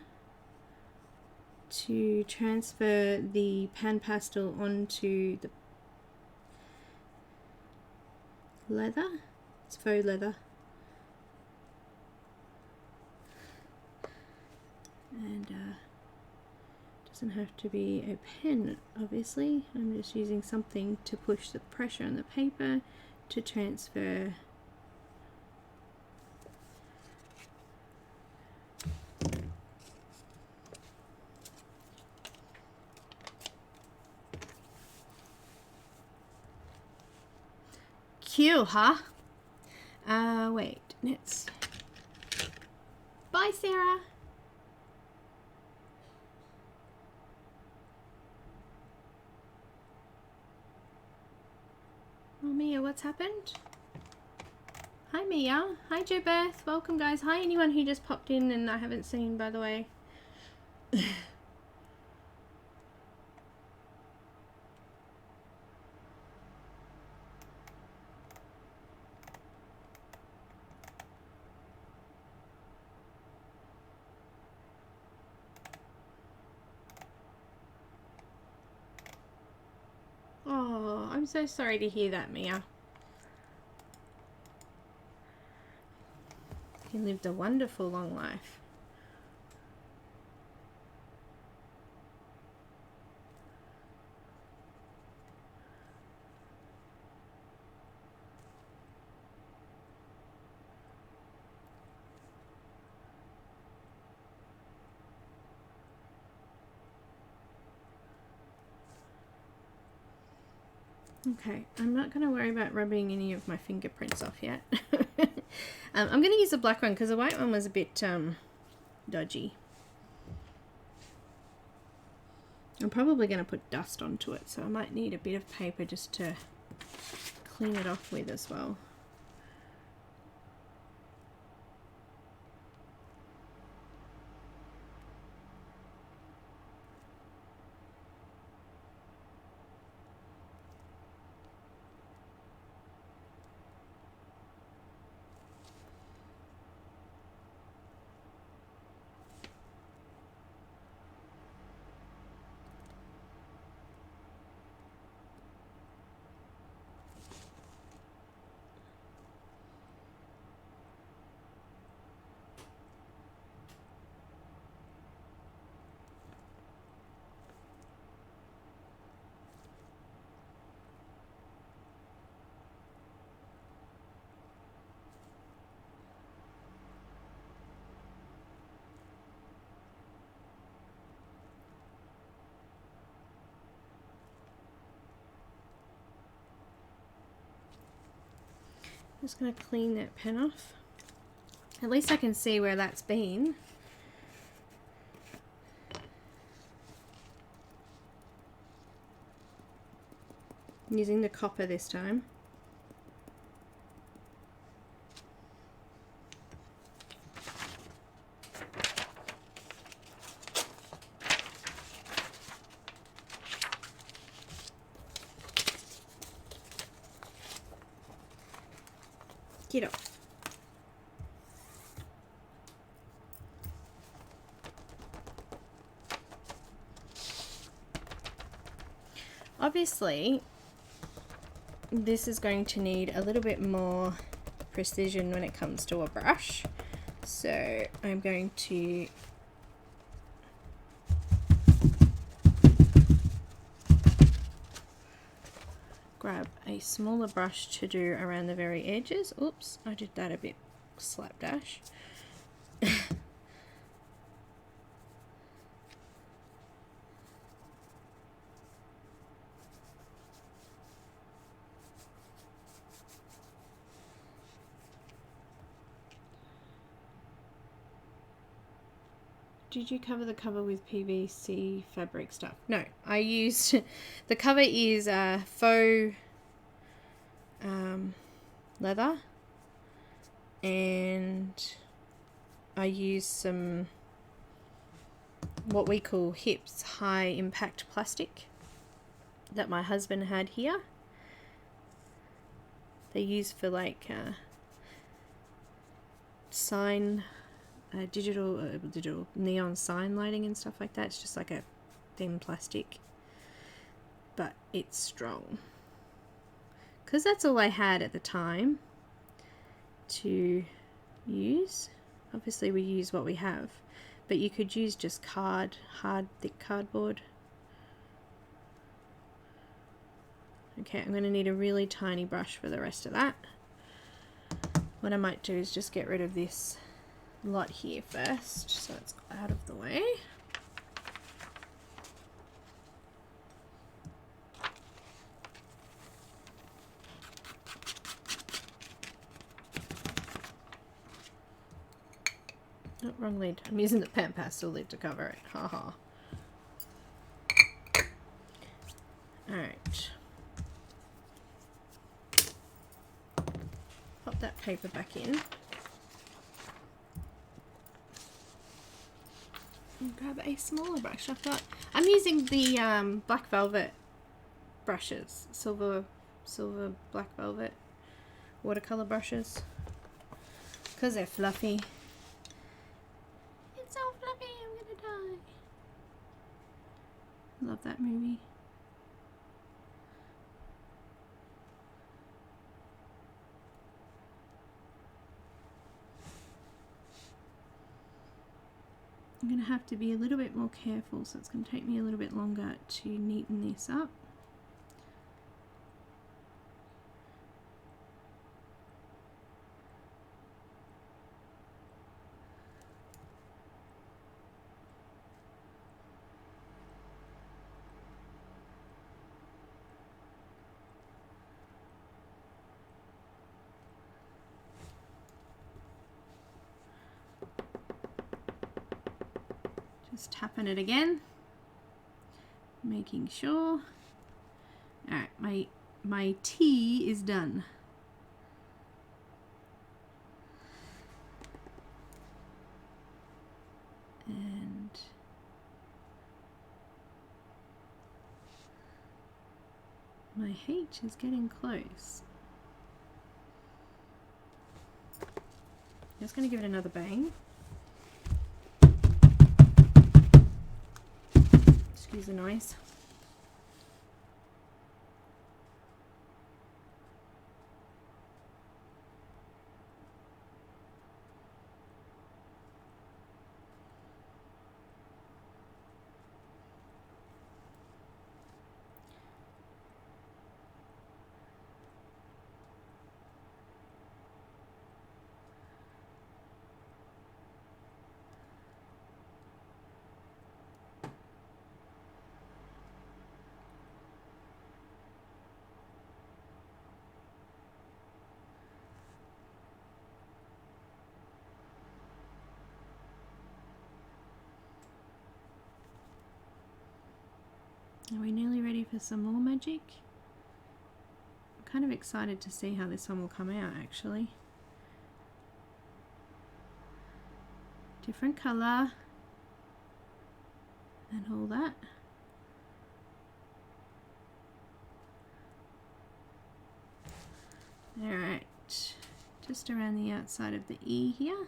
to transfer the pan pastel onto the leather. It's faux leather. And doesn't have to be a pen, obviously. I'm just using something to push the pressure on the paper to transfer cute, huh? Wait, let's... Bye, Sarah. Oh, Mia, what's happened? Hi, Mia. Hi, Jo Beth. Welcome, guys. Hi, anyone who just popped in and I haven't seen, by the way. Oh, I'm so sorry to hear that, Mia. You lived a wonderful long life. Okay, I'm not going to worry about rubbing any of my fingerprints off yet. I'm going to use the black one because the white one was a bit dodgy. I'm probably going to put dust onto it, so I might need a bit of paper just to clean it off with as well. Just going to clean that pen off. At least I can see where that's been. I'm using the copper this time. Get off. Obviously, this is going to need a little bit more precision when it comes to a brush. So I'm going to grab a smaller brush to do around the very edges. Oops, I did that a bit slapdash. did you cover the cover with PVC fabric stuff? No, I used, the cover is faux leather, and I used some what we call HIPS, high impact plastic, that my husband had here. They use for like digital neon sign lighting and stuff like that. It's just like a thin plastic, but it's strong, because that's all I had at the time to use. Obviously we use what we have, but you could use just hard thick cardboard. Okay, I'm going to need a really tiny brush for the rest of that. What I might do is just get rid of this lot here first, so it's out of the way. Oh, wrong lid. I'm using the PanPastel lid to cover it. Haha. Alright. Pop that paper back in. And grab a smaller brush. I'm using the black velvet brushes. Silver black velvet watercolor brushes. Because they're fluffy. It's so fluffy, I'm gonna die. Love that movie. I'm going to have to be a little bit more careful, so it's going to take me a little bit longer to neaten this up. Just tapping it again, making sure. Alright, my tea is done. And my H is getting close. Just going to give it another bang. Excuse the noise. Are we nearly ready for some more magic? I'm kind of excited to see how this one will come out, actually. Different colour and all that. Alright, just around the outside of the E here.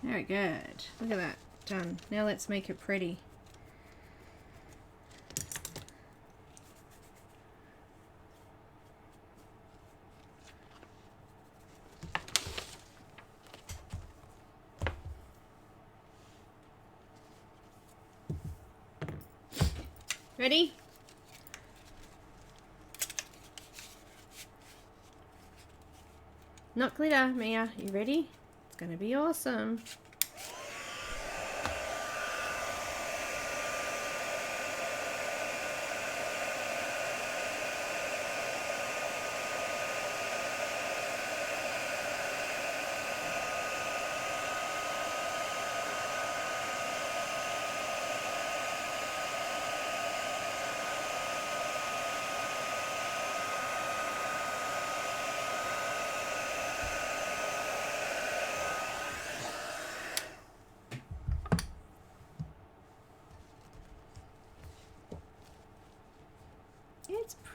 Very good. Look at that. Done. Now let's make it pretty. Ready? Not glitter, Mia. You ready? It's gonna be awesome.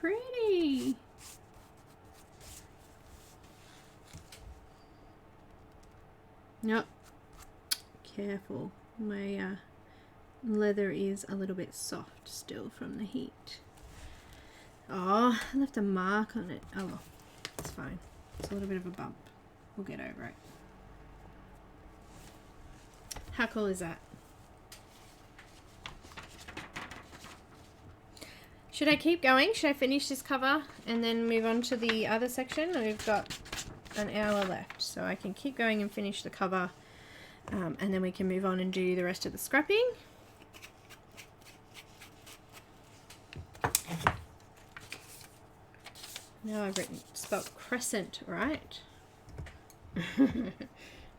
pretty. Yep. Careful. My leather is a little bit soft still from the heat. Oh, I left a mark on it. Oh well, it's fine. It's a little bit of a bump. We'll get over it. How cool is that? Should I keep going? Should I finish this cover and then move on to the other section? We've got an hour left, so I can keep going and finish the cover, and then we can move on and do the rest of the scrapping. Now I've spelled crescent right.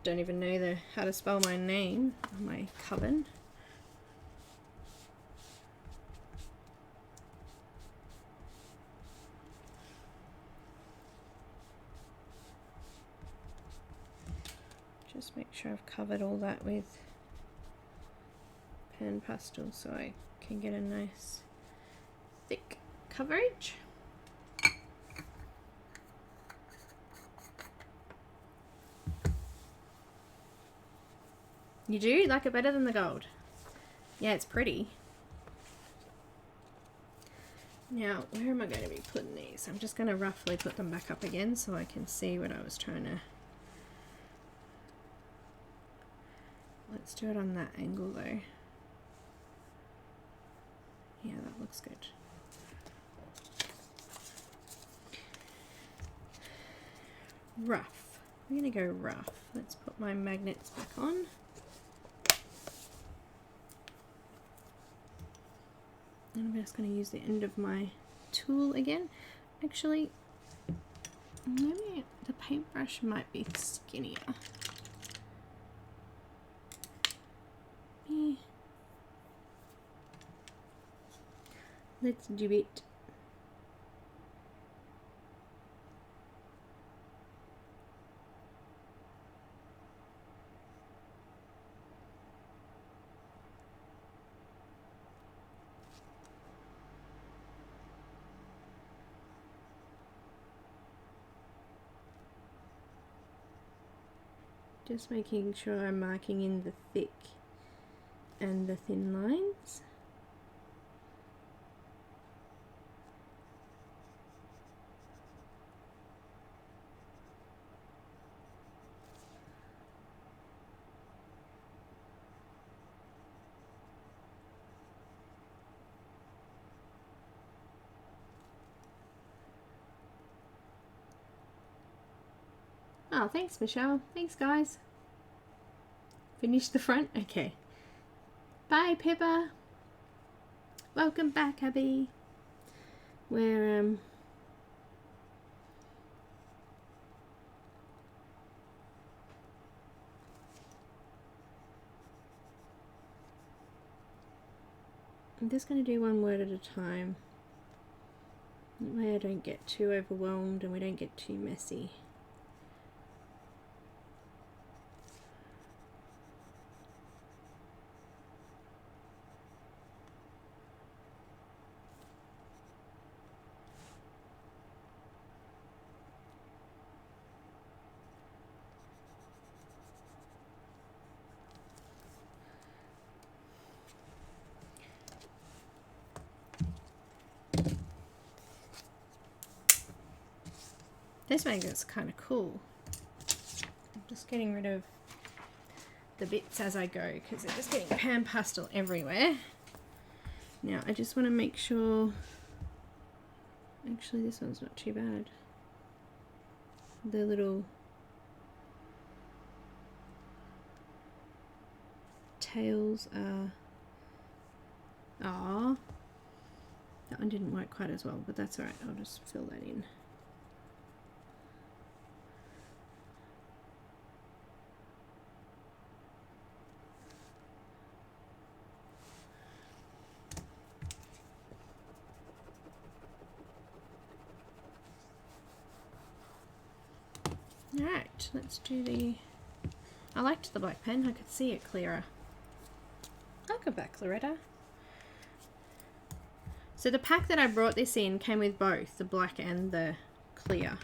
Don't even know how to spell my name on my coven. Just make sure I've covered all that with PanPastels so I can get a nice thick coverage. You do? Like it better than the gold? Yeah, it's pretty. Now, where am I going to be putting these? I'm just going to roughly put them back up again so I can see what I was trying to... Let's do it on that angle though. Yeah, that looks good. Rough. I'm going to go rough. Let's put my magnets back on. And I'm just going to use the end of my tool again. Actually, maybe the paintbrush might be skinnier. Let's do it. Just making sure I'm marking in the thick and the thin lines. Oh, thanks, Michelle. Thanks, guys. Finish the front? Okay. Bye, Pippa. Welcome back, Abby. We're, I'm just going to do one word at a time. That way I don't get too overwhelmed and we don't get too messy. This magnet's kind of cool. I'm just getting rid of the bits as I go because they're just getting PanPastel everywhere. Now I just want to make sure, actually this one's not too bad. The little tails are, that one didn't work quite as well, but that's alright, I'll just fill that in. Alright, let's do the... I liked the black pen, I could see it clearer. Welcome back, Loretta. So the pack that I brought this in came with both the black and the clear.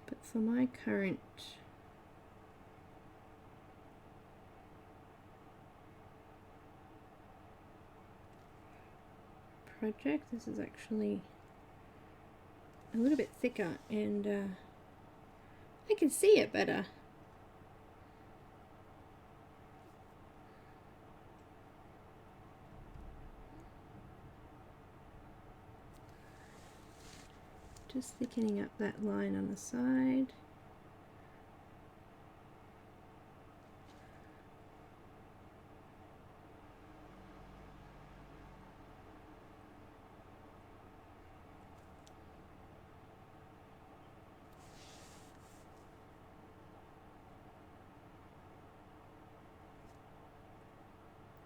But for my current project, this is actually a little bit thicker and I can see it better. Just thickening up that line on the side.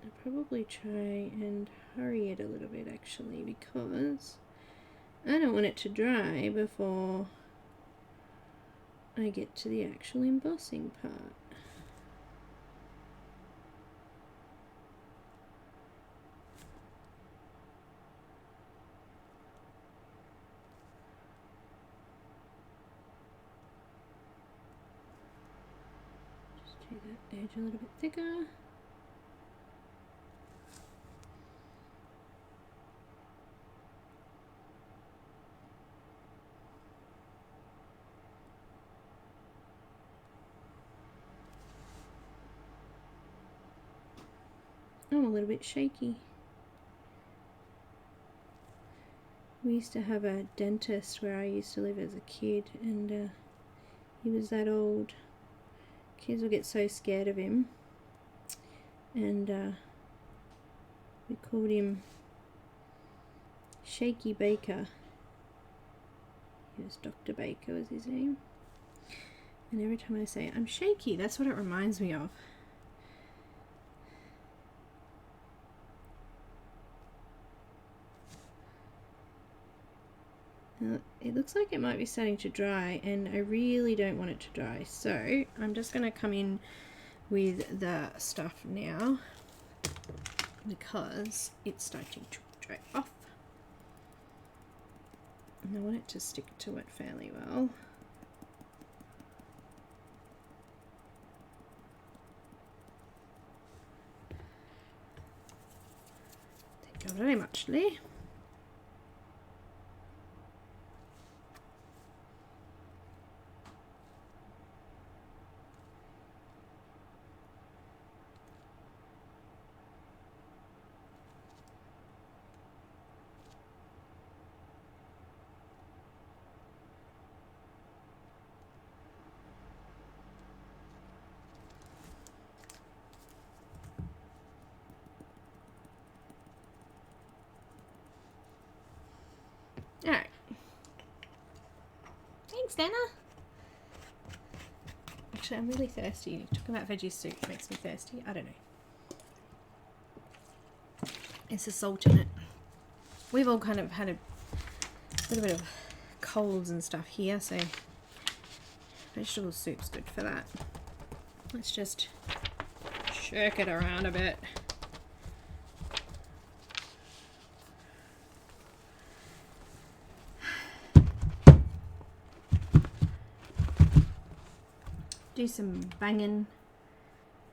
I'll probably try and hurry it a little bit actually, because I don't want it to dry before I get to the actual embossing part. Just do that edge a little bit thicker. I'm a little bit shaky. We used to have a dentist where I used to live as a kid, and he was that old. Kids would get so scared of him, and we called him Shaky Baker. He was Dr. Baker was his name. And every time I say I'm shaky, that's what it reminds me of. It looks like it might be starting to dry, and I really don't want it to dry, so I'm just going to come in with the stuff now because it's starting to dry off, and I want it to stick to it fairly well. Thank you very much, Lee. Alright. Thanks, Neenah. Actually, I'm really thirsty. Talking about veggie soup makes me thirsty. I don't know. It's the salt in it. We've all kind of had a little bit of colds and stuff here, so vegetable soup's good for that. Let's just shirk it around a bit. Do some banging,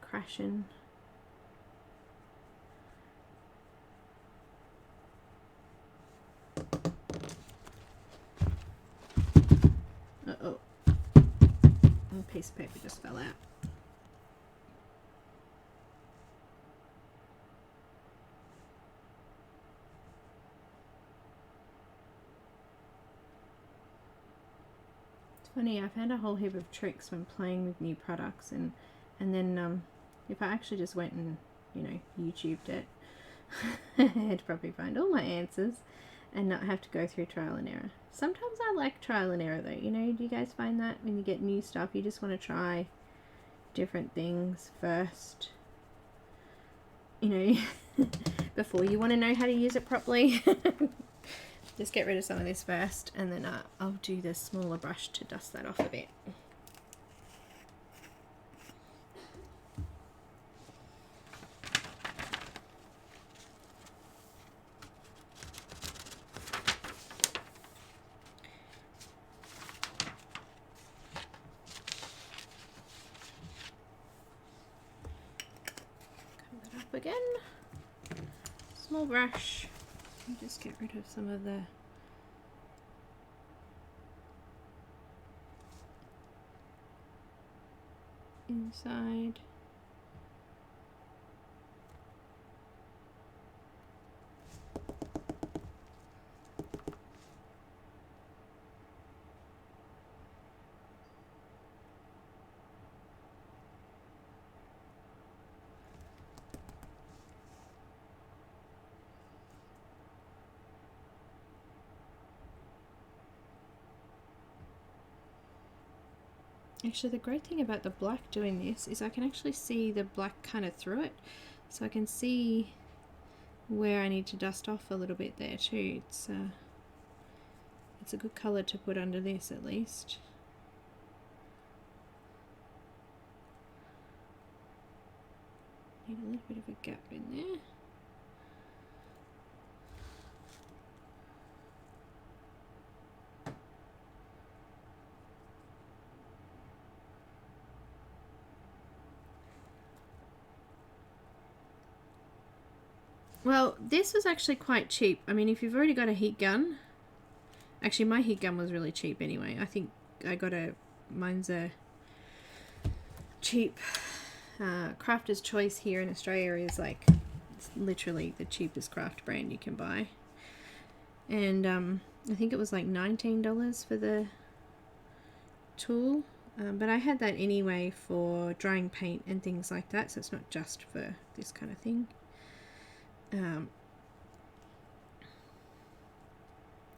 crashing. Uh-oh. A piece of paper just fell out. Funny, I found a whole heap of tricks when playing with new products, and then if I actually just went and, you know, YouTubed it, I'd probably find all my answers and not have to go through trial and error. Sometimes I like trial and error though, you know, do you guys find that when you get new stuff, you just want to try different things first, you know, before you want to know how to use it properly. Just get rid of some of this first, and then I'll do the smaller brush to dust that off a bit. again. Small brush. And just get rid of some of the inside. Actually, the great thing about the black doing this is I can actually see the black kind of through it, so I can see where I need to dust off a little bit there too. It's a good colour to put under this at least. Need a little bit of a gap in there. Well, this was actually quite cheap. I mean, if you've already got a heat gun, actually my heat gun was really cheap anyway. I think I got mine's a cheap Crafter's Choice here in Australia is like, it's literally the cheapest craft brand you can buy. And I think it was like $19 for the tool. But I had that anyway for drying paint and things like that, so it's not just for this kind of thing.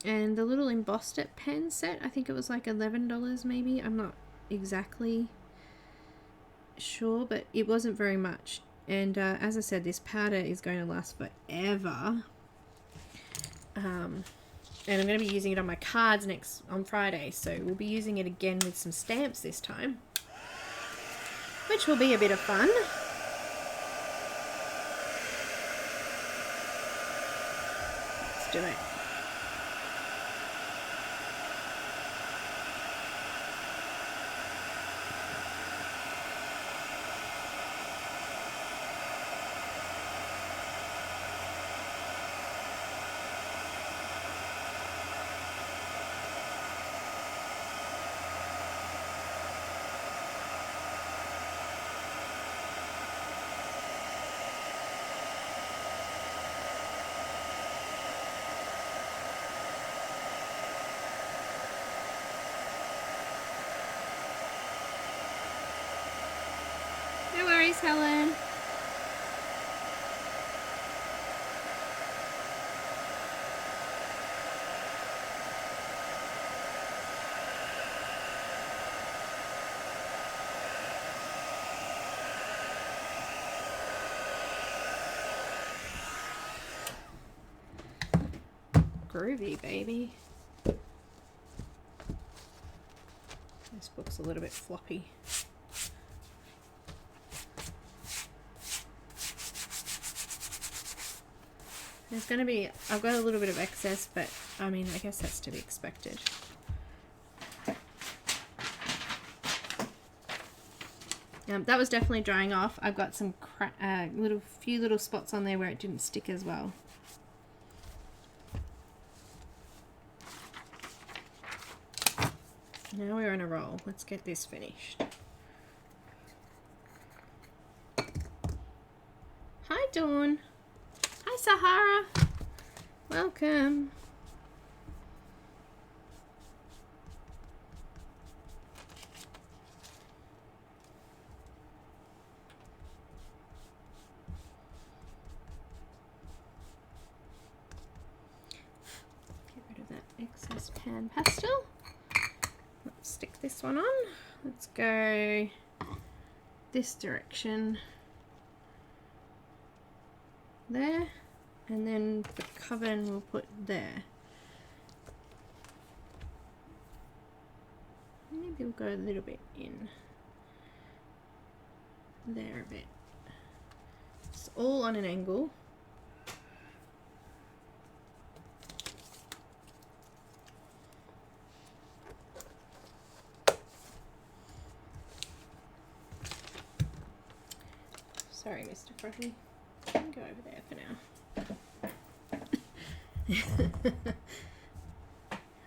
And the little embossed it pen set, I think it was like $11 maybe. I'm not exactly sure, but it wasn't very much. And as I said, this powder is going to last forever. And I'm going to be using it on my cards on Friday, so we'll be using it again with some stamps this time, which will be a bit of fun. Let's do it. No worries, Helen. Groovy, baby. This book's a little bit floppy. There's going to be, I've got a little bit of excess, but I mean, I guess that's to be expected. That was definitely drying off. I've got some few little spots on there where it didn't stick as well. Now we're on a roll. Let's get this finished. Hi, Dawn. Hi, Sahara. Welcome. Get rid of that excess pan pastel. Let's stick this one on. Let's go this direction there, and then the coven we'll put there. Maybe we'll go a little bit in there a bit. It's all on an angle. Sorry, Mr. Frothy. Go over there for now.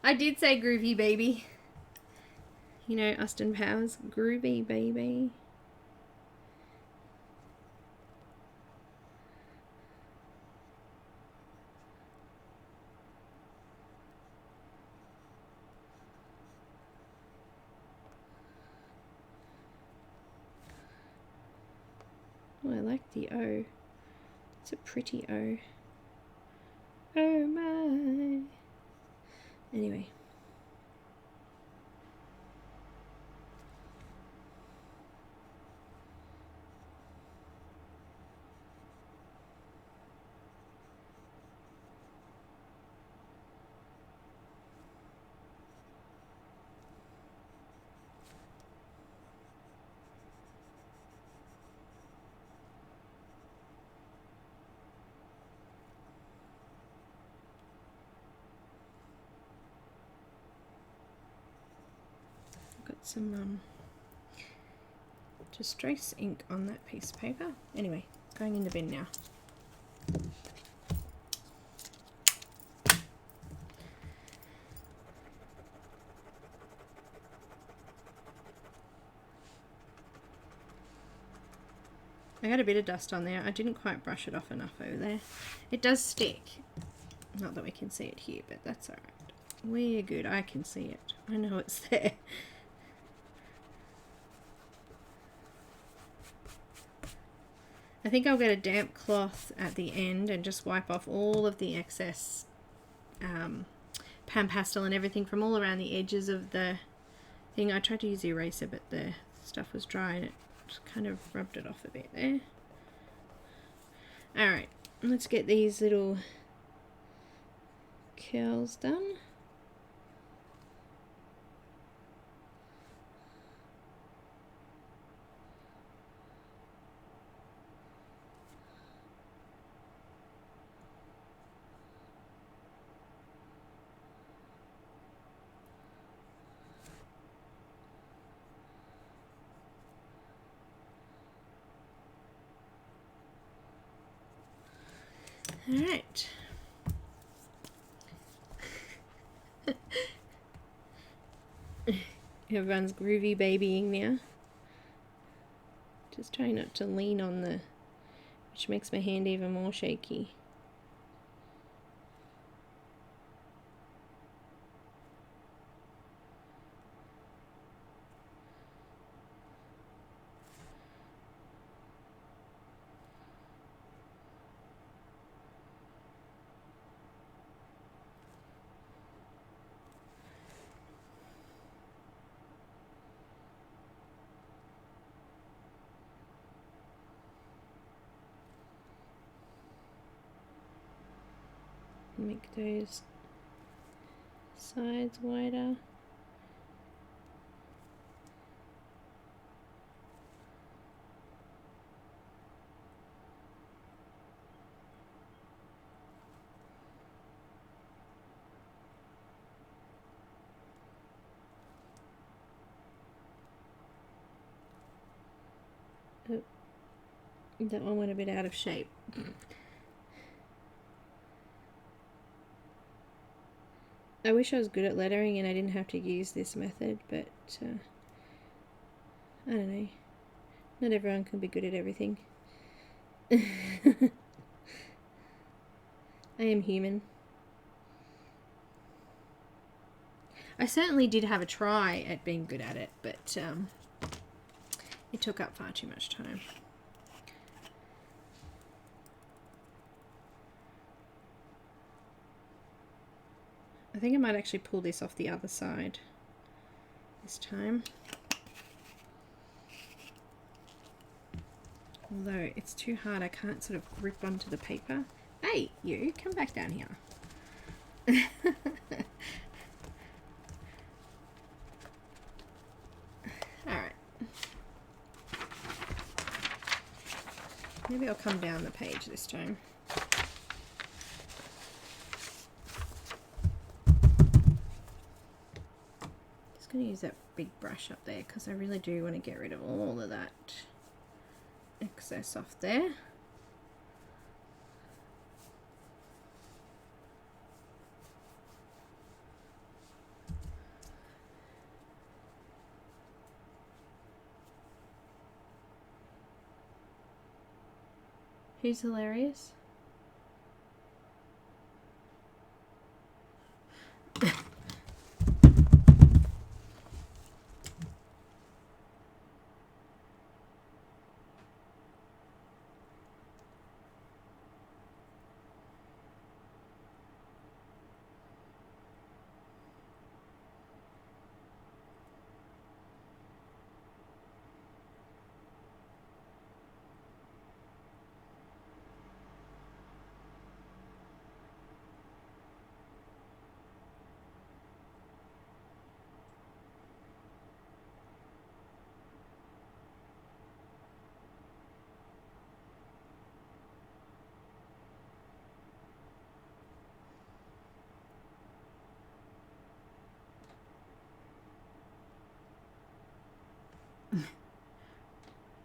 I did say groovy baby. You know, Austin Powers, groovy baby. Oh, I like the O. It's a pretty O. Oh my. Anyway. Some distress ink on that piece of paper. Anyway, going in the bin now. I got a bit of dust on there. I didn't quite brush it off enough over there. It does stick. Not that we can see it here, but that's alright. We're good. I can see it. I know it's there. I think I'll get a damp cloth at the end and just wipe off all of the excess PanPastel and everything from all around the edges of the thing. I tried to use the eraser, but the stuff was dry and it kind of rubbed it off a bit there. Alright, let's get these little curls done. Alright. Everyone's groovy babying now. Just trying not to lean on the, which makes my hand even more shaky. Make those sides wider. Oh, that one went a bit out of shape. I wish I was good at lettering and I didn't have to use this method, but I don't know. Not everyone can be good at everything. I am human. I certainly did have a try at being good at it, but it took up far too much time. I think I might actually pull this off the other side this time. Although it's too hard, I can't sort of grip onto the paper. Hey, you, come back down here. Alright. Maybe I'll come down the page this time. I'm going to use that big brush up there because I really do want to get rid of all of that excess off there. Who's hilarious?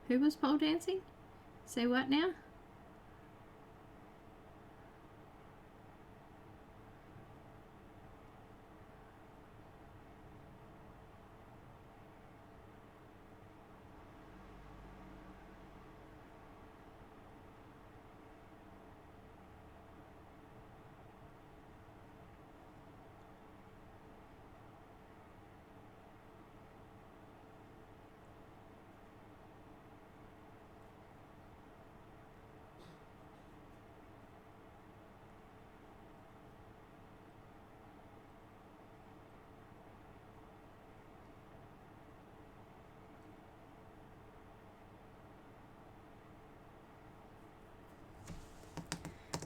Who was pole dancing? Say what now?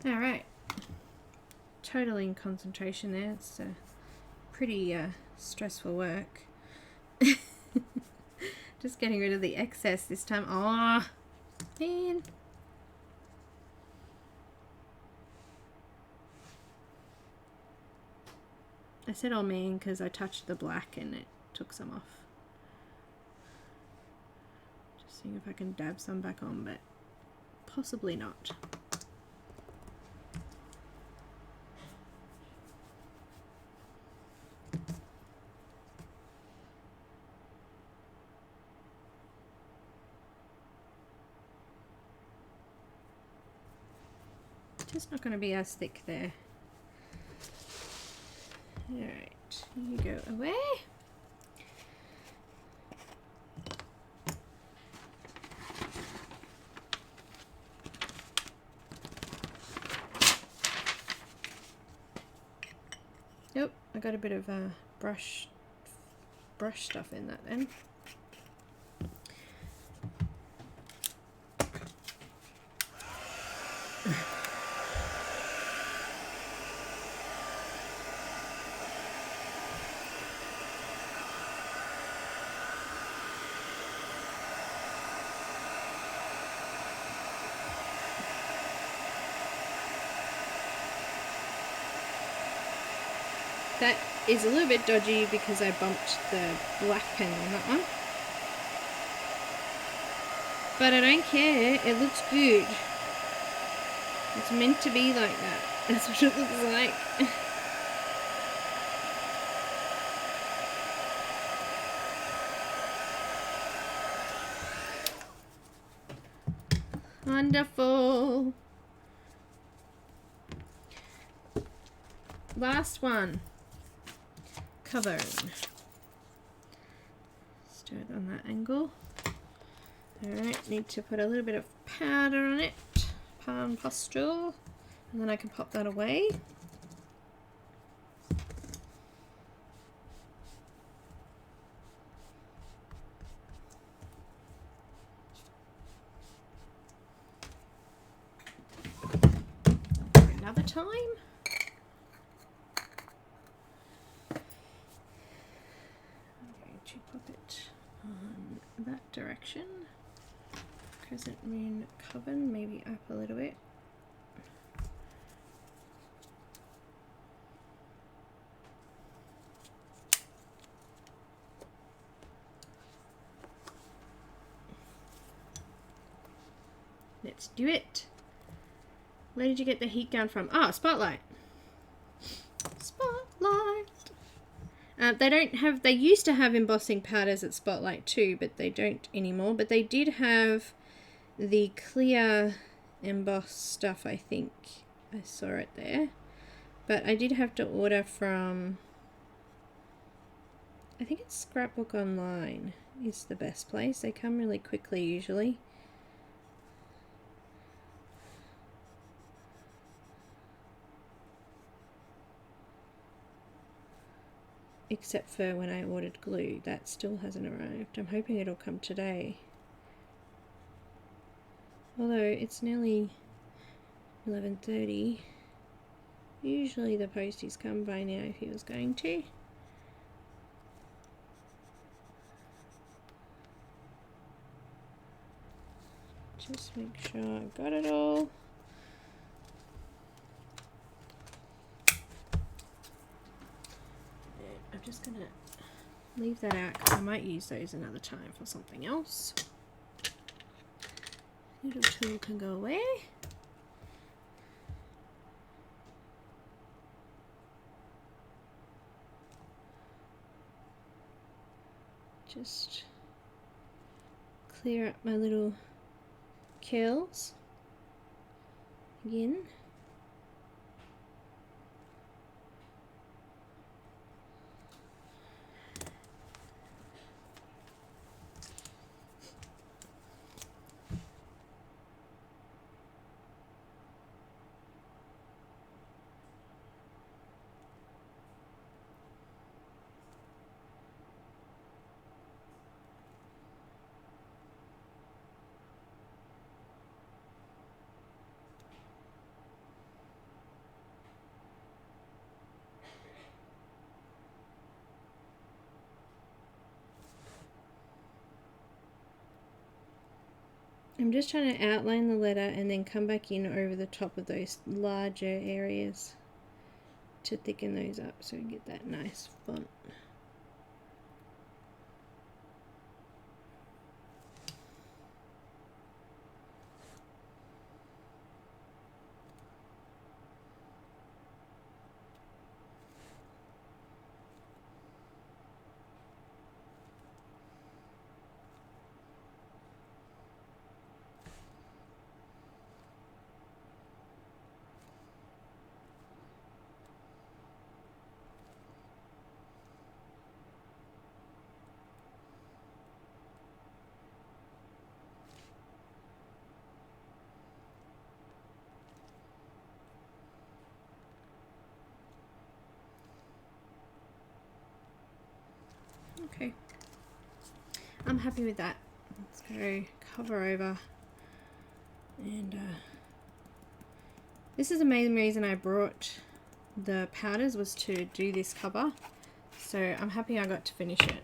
Alright, totally in concentration there. It's pretty stressful work. Just getting rid of the excess this time. Oh, man. I said oh man because I touched the black and it took some off. Just seeing if I can dab some back on, but possibly not. Just not going to be as thick there. Alright, you go away. Yep, I got a bit of brush stuff in that then. That is a little bit dodgy because I bumped the black pen on that one. But I don't care, it looks good. It's meant to be like that. That's what it looks like. Wonderful. Last one. Cover. Let's do it on that angle. Alright, need to put a little bit of powder on it. PanPastels. And then I can pop that away. Another time. Pop it on that direction. Crescent moon coven, maybe up a little bit. Let's do it. Where did you get the heat gun from? Ah, Spotlight. Spotlight. They don't have, they used to have embossing powders at Spotlight too, but they don't anymore. But they did have the clear emboss stuff, I think. I saw it there. But I did have to order from, I think it's Scrapbook Online is the best place. They come really quickly usually. Except for when I ordered glue, that still hasn't arrived. I'm hoping it'll come today. Although it's nearly 11:30. Usually the posties come by now if he was going to. Just make sure I got it all. I'm just gonna leave that out because I might use those another time for something else. Little tool can go away. Just clear up my little curls again. I'm just trying to outline the letter and then come back in over the top of those larger areas to thicken those up so we get that nice font. Okay, I'm happy with that. Let's go cover over, and this is the main reason I brought the powders, was to do this cover, so I'm happy I got to finish it.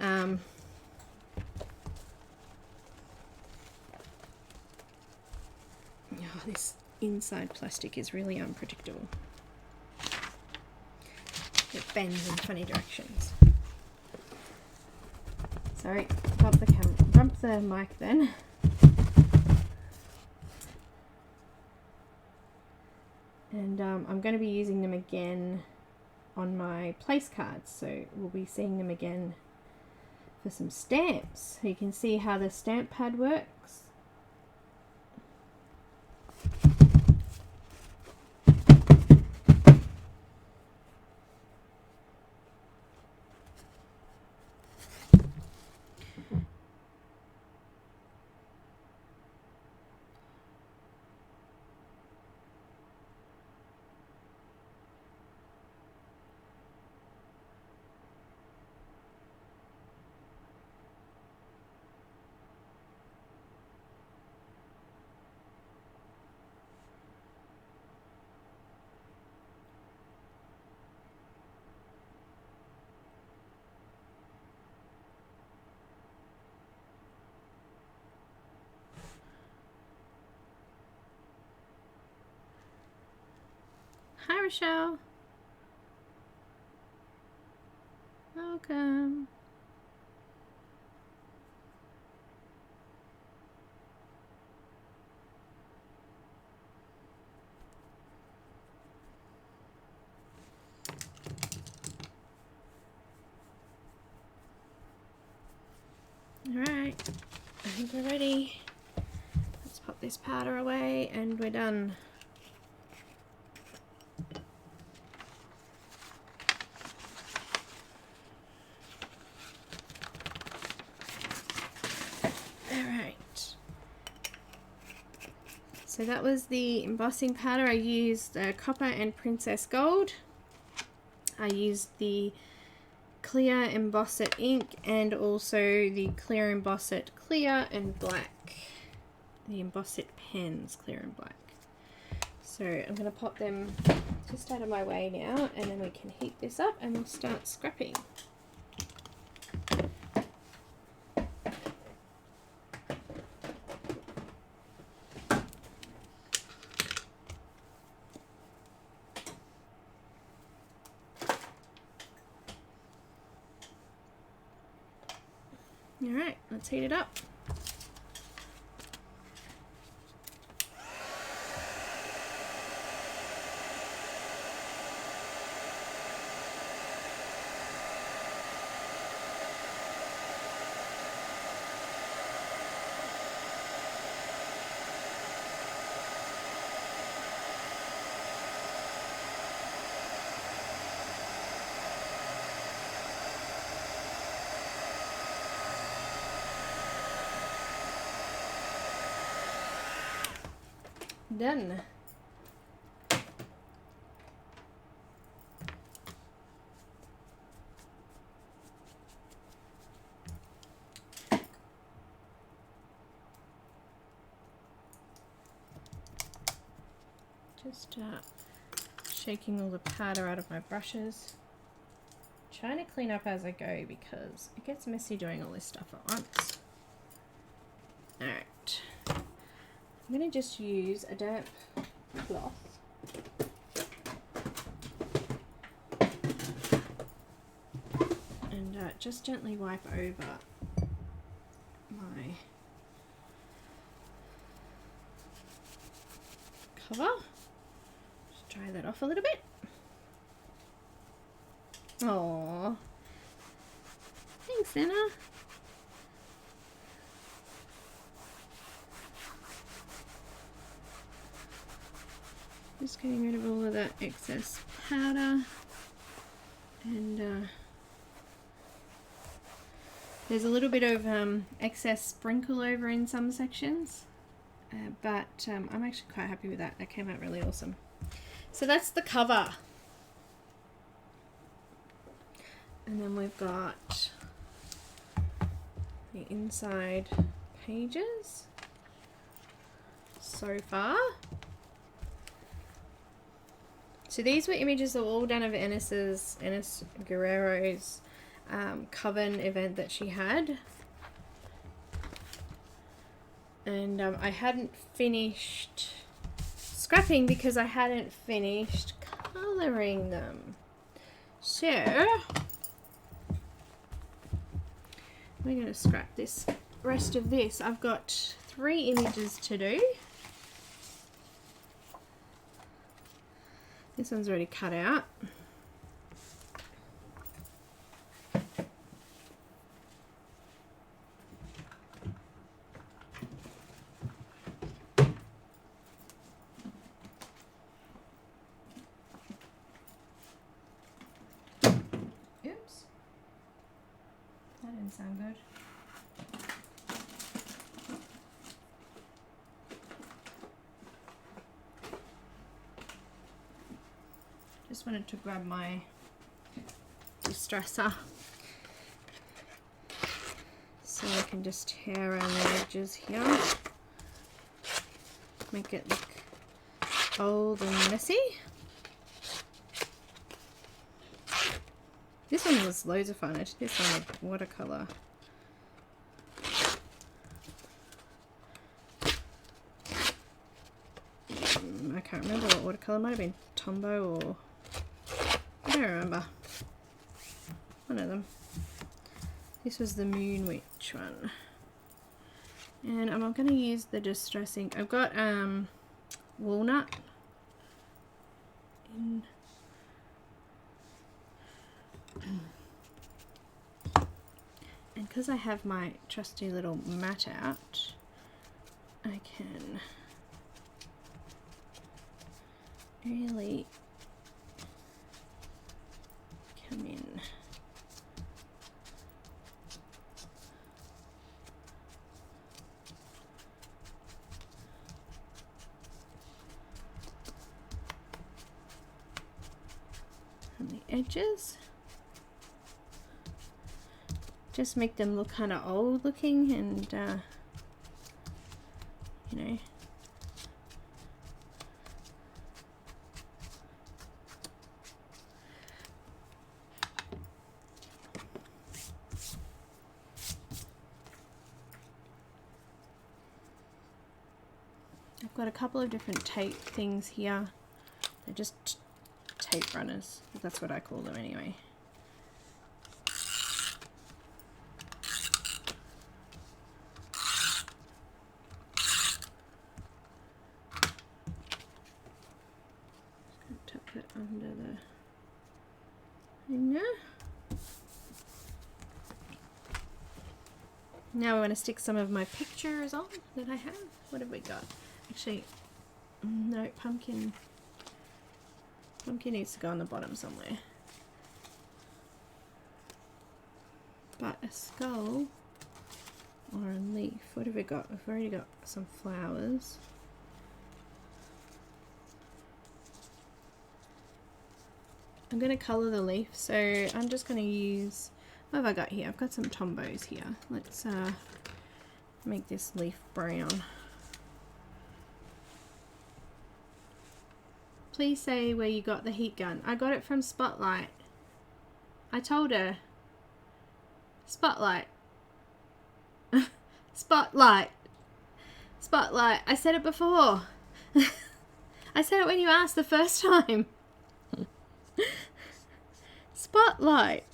Oh, this inside plastic is really unpredictable. It bends in funny directions. Sorry, bump the mic then. And I'm going to be using them again on my place cards, so we'll be seeing them again for some stamps. So you can see how the stamp pad works. Hi, Rochelle. Welcome. All right, I think we're ready. Let's pop this powder away and we're done. Alright. So that was the embossing powder. I used copper and princess gold. I used the clear Emboss It ink and also the clear Emboss It clear and black. The Emboss It pens, clear and black. So I'm going to pop them just out of my way now, and then we can heat this up and we'll start scrapping. Alright, let's heat it up. Done. Just shaking all the powder out of my brushes. Trying to clean up as I go because it gets messy doing all this stuff at once. Alright. I'm going to just use a damp cloth and just gently wipe over my cover. Just dry that off a little bit. Aww. Thanks, Neenah. Just getting rid of all of that excess powder, and there's a little bit of excess sprinkle over in some sections, but I'm actually quite happy with that. That came out really awesome. So that's the cover, and then we've got the inside pages so far. So these were images that were all done of Enes Guerrero's Coven event that she had. And I hadn't finished scrapping because I hadn't finished colouring them. So we're going to scrap this rest of this. I've got 3 images to do. This one's already cut out. Oops. That didn't sound good. Just wanted to grab my distresser so I can just tear around the edges here, make it look old and messy. This one was loads of fun. I did this one with watercolour. I can't remember what watercolour, might have been Tombow or I don't remember. One of them. This was the Moon Witch one. And I'm going to use the Distress ink. I've got Walnut in. And because I have my trusty little mat out, I can really come in. On the edges. Just make them look kind of old looking and you know, I've got a couple of different tape things here. They're just tape runners. That's what I call them anyway. Just tuck it under the hanger. Now I want to stick some of my pictures on that I have. What have we got? Actually, no, pumpkin. Pumpkin needs to go on the bottom somewhere. But a skull or a leaf. What have we got? We've already got some flowers. I'm going to colour the leaf, so I'm just going to use... What have I got here? I've got some tombos here. Let's make this leaf brown. Please say where you got the heat gun. I got it from Spotlight. I told her. Spotlight. Spotlight. Spotlight. I said it before. I said it when you asked the first time. Spotlight.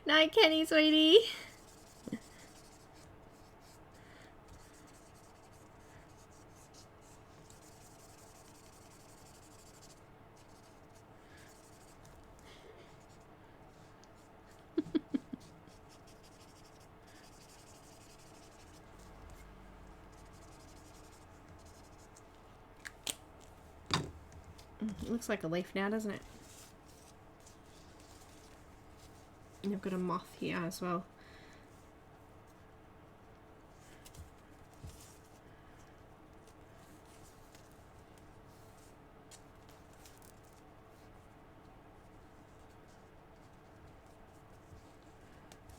Night, Kenny, sweetie. It looks like a leaf now, doesn't it? And I've got a moth here as well.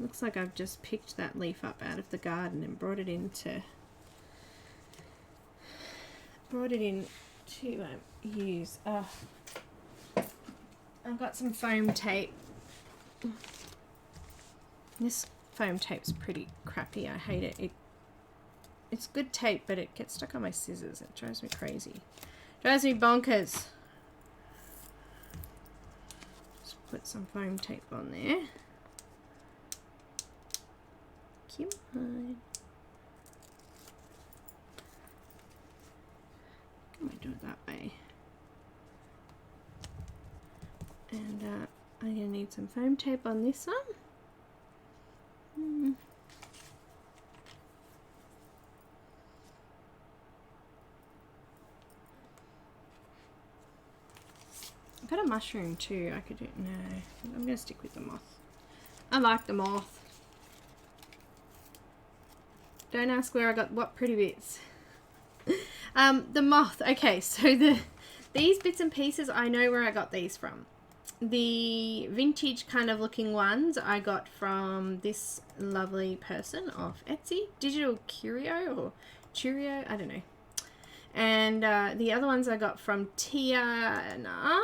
Looks like I've just picked that leaf up out of the garden and brought it in to use. I've got some foam tape. This foam tape's pretty crappy. I hate it. It's good tape, but it gets stuck on my scissors. It drives me crazy. Drives me bonkers. Just put some foam tape on there. Come on. Can we do it that way? And I'm going to need some foam tape on this one. I've got a mushroom too. I could do... No, I'm going to stick with the moth. I like the moth. Don't ask where I got what pretty bits. The moth. Okay, so these bits and pieces, I know where I got these from. The vintage kind of looking ones I got from this lovely person off Etsy. Digital Curio or Curio, I don't know. And the other ones I got from Tiana.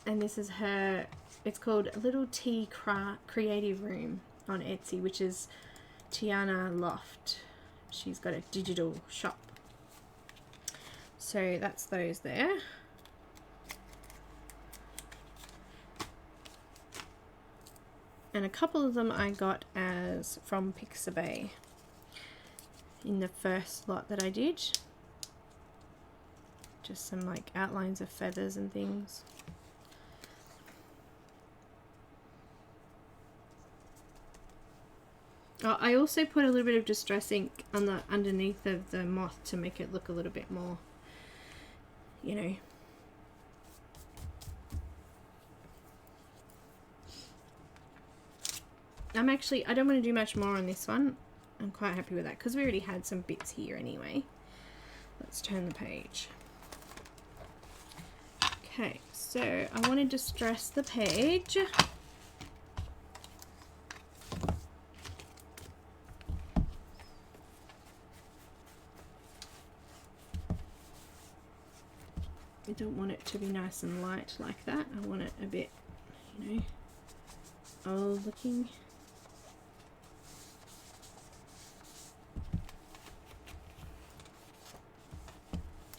And this is her, it's called Little Tea Creative Room on Etsy, which is Tiana Loft. She's got a digital shop. So that's those there. and a couple of them I got as from Pixabay in the first lot that I did. Just some like outlines of feathers and things. Oh, I also put a little bit of distress ink on the underneath of the moth to make it look a little bit more, you know. I don't want to do much more on this one. I'm quite happy with that because we already had some bits here anyway. Let's turn the page. Okay, so I want to distress the page. I don't want it to be nice and light like that. I want it a bit, you know, old looking.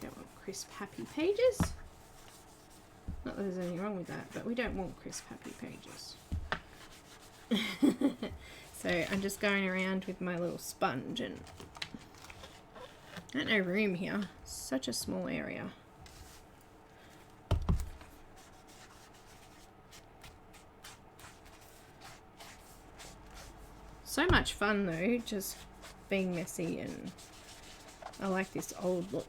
Don't want crisp, happy pages. Not that there's anything wrong with that, but we don't want crisp, happy pages. So I'm just going around with my little sponge, and I got no room here. Such a small area. So much fun though, just being messy, and I like this old look.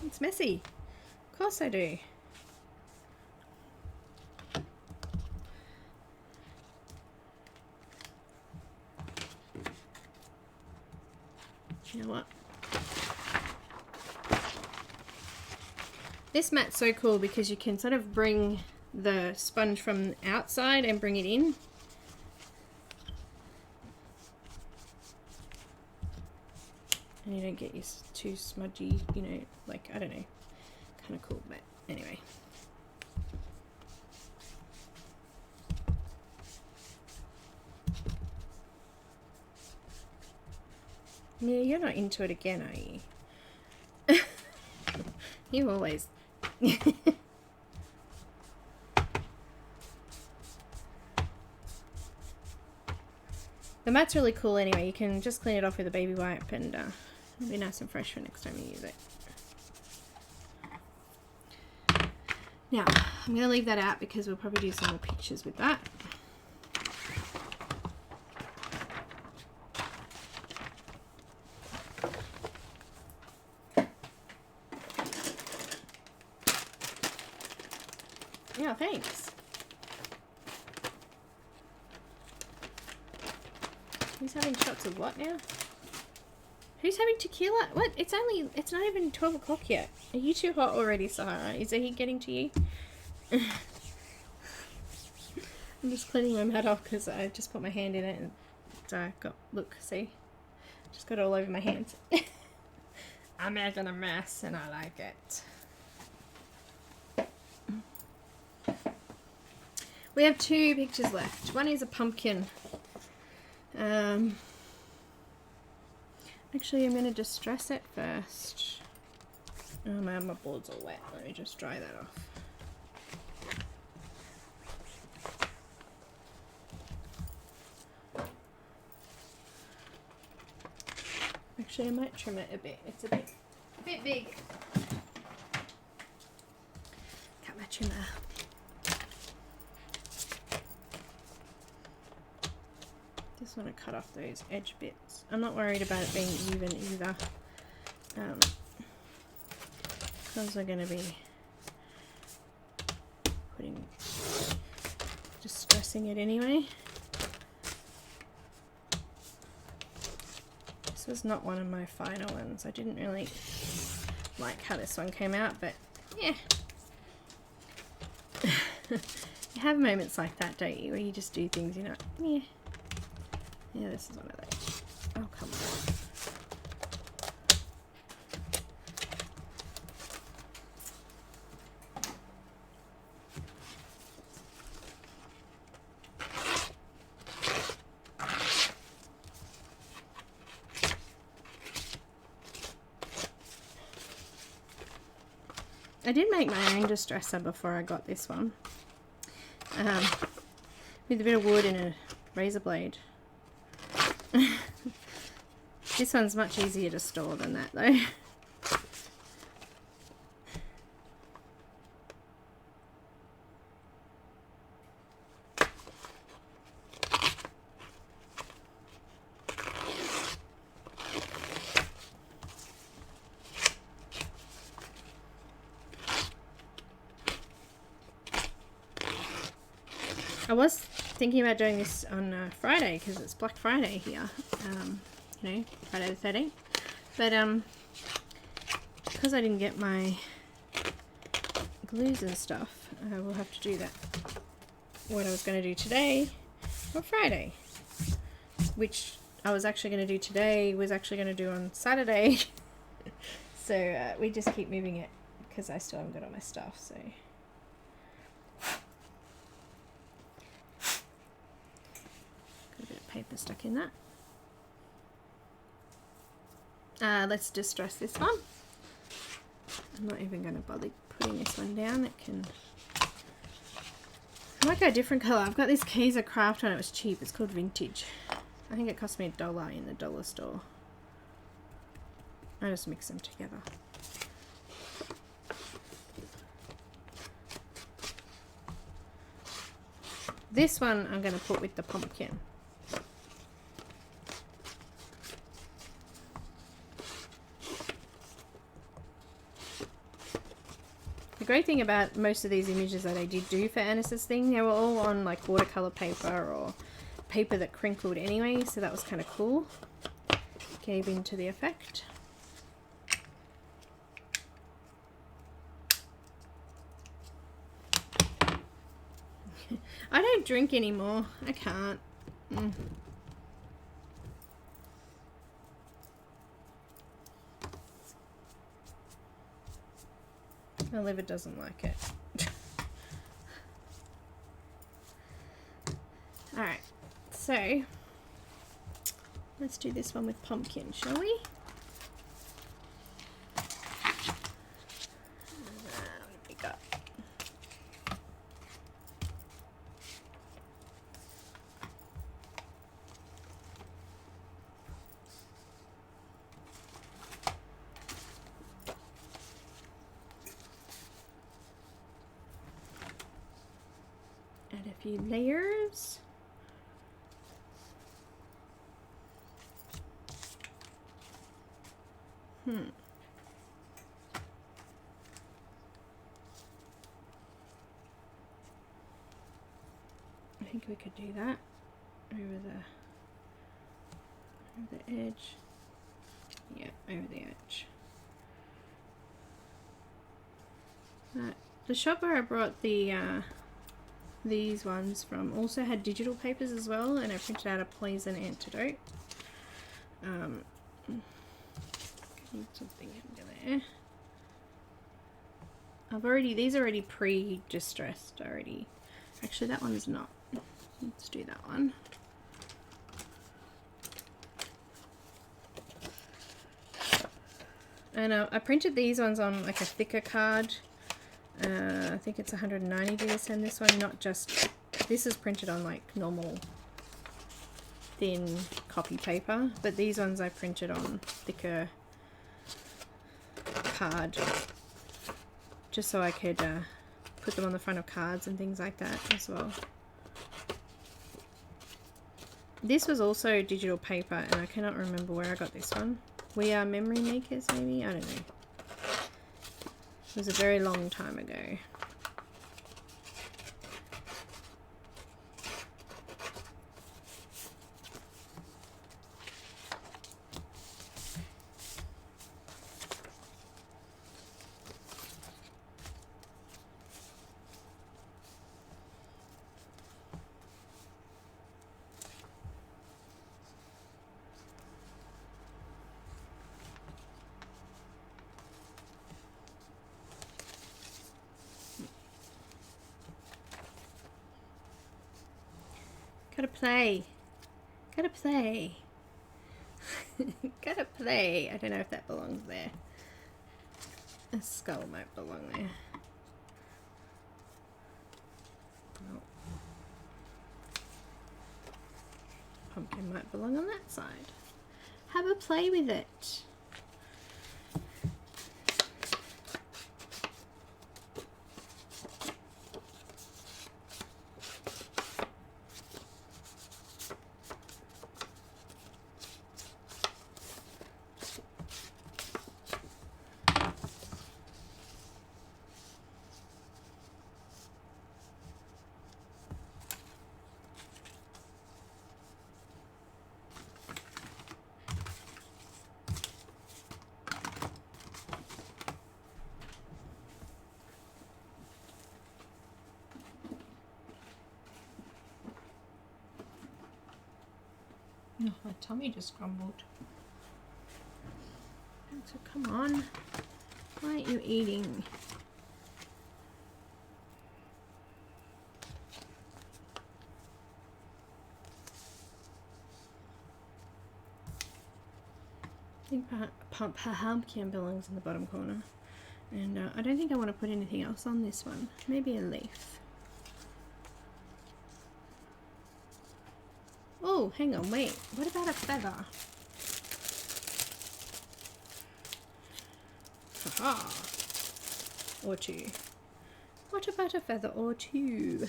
It's messy. Of course I do. You know what? This mat's so cool because you can sort of bring the sponge from outside and bring it in. And you don't get your too smudgy, you know, like, I don't know, kind of cool, but anyway. Yeah, you're not into it again, are you? You always. The mat's really cool anyway. You can just clean it off with a baby wipe, and it'll be nice and fresh for next time you use it. Now, I'm going to leave that out because we'll probably do some more pictures with that. Yeah, thanks. Who's having shots of what now? Who's having tequila? What? It's not even 12 o'clock yet. Are you too hot already, Sahara? Is the heat getting to you? I'm just cleaning my mat off because I just put my hand in it and I got, look, see? Just got all over my hands. I'm making a mess and I like it. We have 2 pictures left. One is a pumpkin. Actually, I'm going to distress it first. Oh man, my board's all wet. Let me just dry that off. Actually, I might trim it a bit. It's a bit big. Cut my trimmer. Just want to cut off those edge bits. I'm not worried about it being even either, because we're going to be distressing it anyway. This was not one of my final ones. I didn't really like how this one came out, but yeah. You have moments like that, don't you, where you just do things, you know, yeah. Yeah, this is one of those. Oh, come on. I did make my own distresser before I got this one. with a bit of wood and a razor blade. This one's much easier to store than that though. I was thinking about doing this on Friday because it's Black Friday here, you know, Friday the 13th. But because I didn't get my glues and stuff, I will have to do that. What I was going to do today or Friday, which I was actually going to do today, was actually going to do on Saturday. So we just keep moving it because I still haven't got all my stuff. So. Paper stuck in that. Let's distress this one. I'm not even going to bother putting this one down. It can. I might go a different colour. I've got this Kaiser Craft one. It was cheap. It's called Vintage. I think it cost me $1 in the dollar store. I just mix them together. This one I'm going to put with the pumpkin. The great thing about most of these images that I did do for Annis's thing, they were all on like watercolor paper or paper that crinkled anyway, so that was kind of cool. Gave into the effect. I don't drink anymore. I can't. My liver doesn't like it. Alright, so let's do this one with pumpkin, shall we? What have we got? Add a few layers. I think we could do that over the edge. Yeah, over the edge. The shop where I brought the these ones from also had digital papers as well, and I printed out a poison antidote. Need something under there. These are already pre-distressed already. Actually, that one's not. Let's do that one. And I printed these ones on like a thicker card. I think it's 190 DSM, this one, not just, this is printed on like normal thin copy paper, but these ones I printed on thicker card, just so I could put them on the front of cards and things like that as well. This was also digital paper, and I cannot remember where I got this one. We Are Memory Makers, maybe? I don't know. It was a very long time ago. Gotta play. Gotta play. Gotta play. I don't know if that belongs there. A skull might belong there. pumpkin might belong on that side. Have a play with it. Oh, my tummy just grumbled. So come on, why aren't you eating? I think pumpkin belongs in the bottom corner, and I don't think I want to put anything else on this one. Maybe a leaf. Oh, hang on, wait. What about a feather? Haha. Or two. What about a feather or two?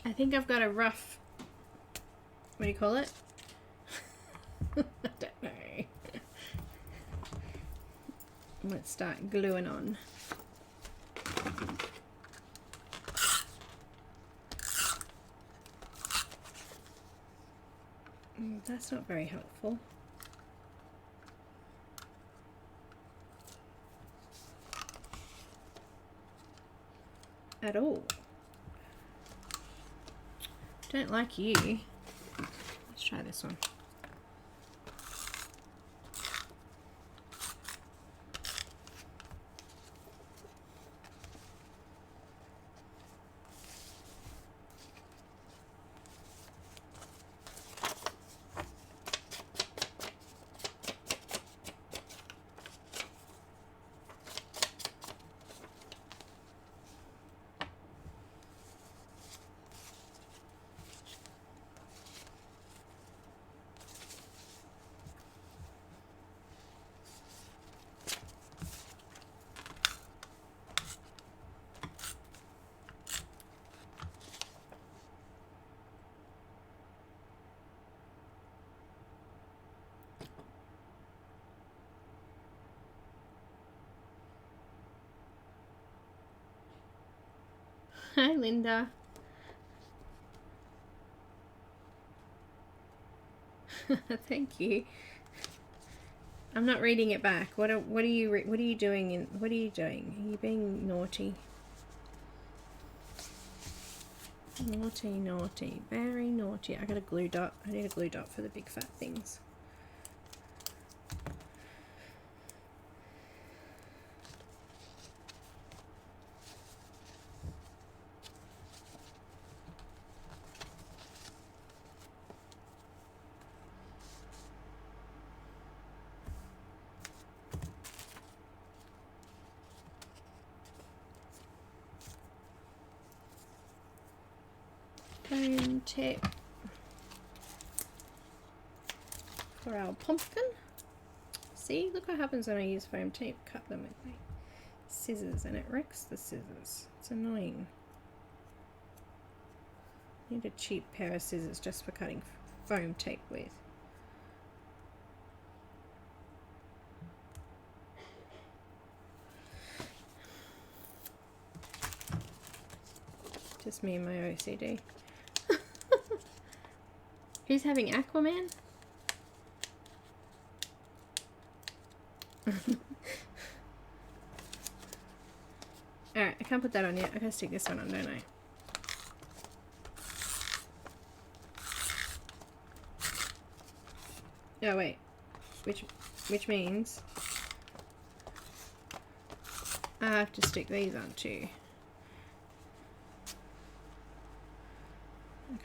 I think I've got a rough, what do you call it? I don't know. Let's start gluing on. That's not very helpful. At all. Don't like you. Let's try this one. Hi, Linda. Thank you. I'm not reading it back. What are you doing? What are you doing? Are you being naughty? Naughty, naughty, very naughty. I got a glue dot. I need a glue dot for the big fat things. Foam tape for our pumpkin. See, look what happens when I use foam tape. Cut them with my scissors and it wrecks the scissors. It's annoying. Need a cheap pair of scissors just for cutting foam tape with. Just me and my OCD. Who's having Aquaman? Alright, I can't put that on yet. I gotta stick this one on, don't I? Oh wait. Which means I have to stick these on too.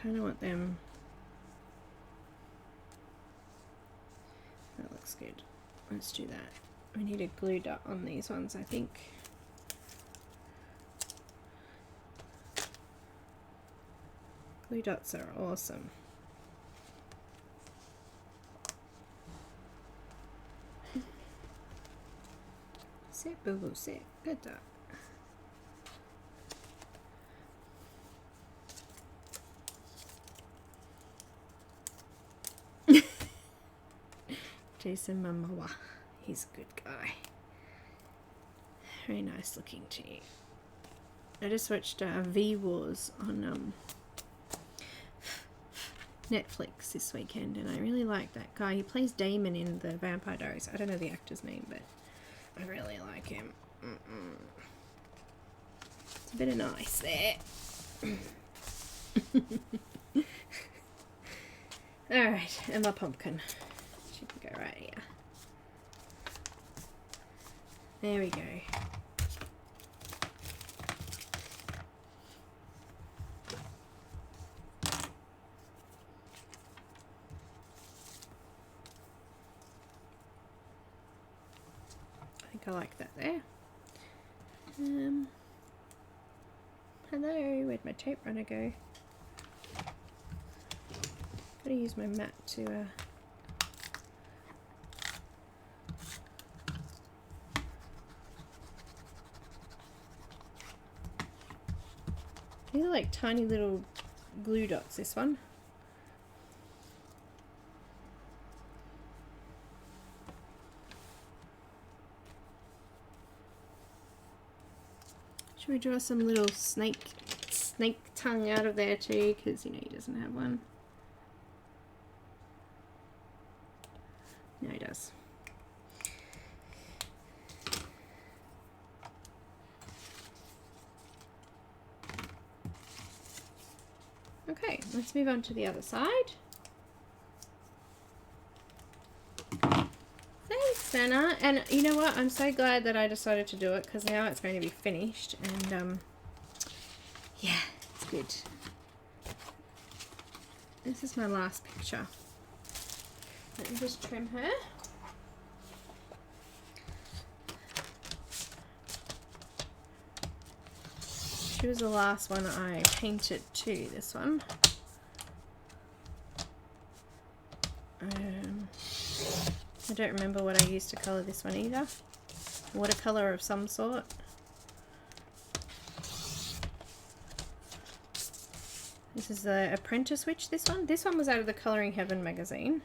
kind of want them. That looks good. Let's do that. We need a glue dot on these ones, I think. Glue dots are awesome. Sit, boo boo, sit. Good dot. Jason Momoa. He's a good guy. Very nice looking too. I just watched V Wars on Netflix this weekend, and I really like that guy. He plays Damon in the Vampire Diaries. I don't know the actor's name, but I really like him. It's a bit of nice there. Alright, and my pumpkin. She can go right here. There we go. I think I like that there. Hello, where'd my tape runner go? Gotta use my mat to these are like tiny little glue dots, this one. Should we draw some little snake tongue out of there too, because you know he doesn't have one. No, he does. Okay, let's move on to the other side. Thanks, Anna. And you know what? I'm so glad that I decided to do it, because now it's going to be finished, and yeah, it's good. This is my last picture. Let me just trim her. She was the last one I painted too, this one. I don't remember what I used to colour this one either. Watercolour of some sort. This is the Apprentice Witch, this one. This one was out of the Colouring Heaven magazine.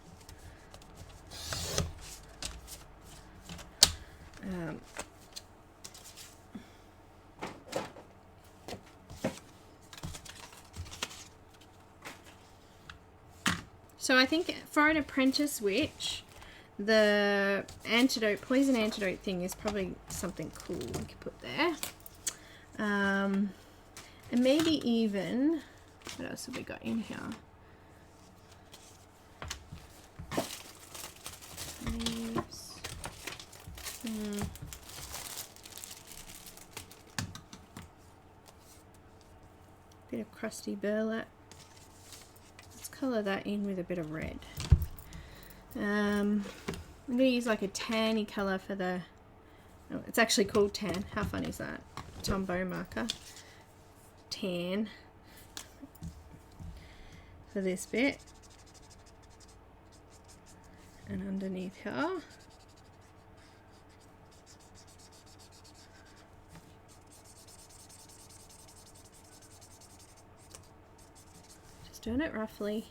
So I think for an Apprentice Witch, the antidote, poison antidote thing is probably something cool we could put there. And maybe even, what else have we got in here? Leaves. Bit of crusty burlap. Let's colour that in with a bit of red. I'm going to use like a tanny colour for the, oh, it's actually called tan. How fun is that? Tombow marker. Tan. For this bit. And underneath here. Just doing it roughly.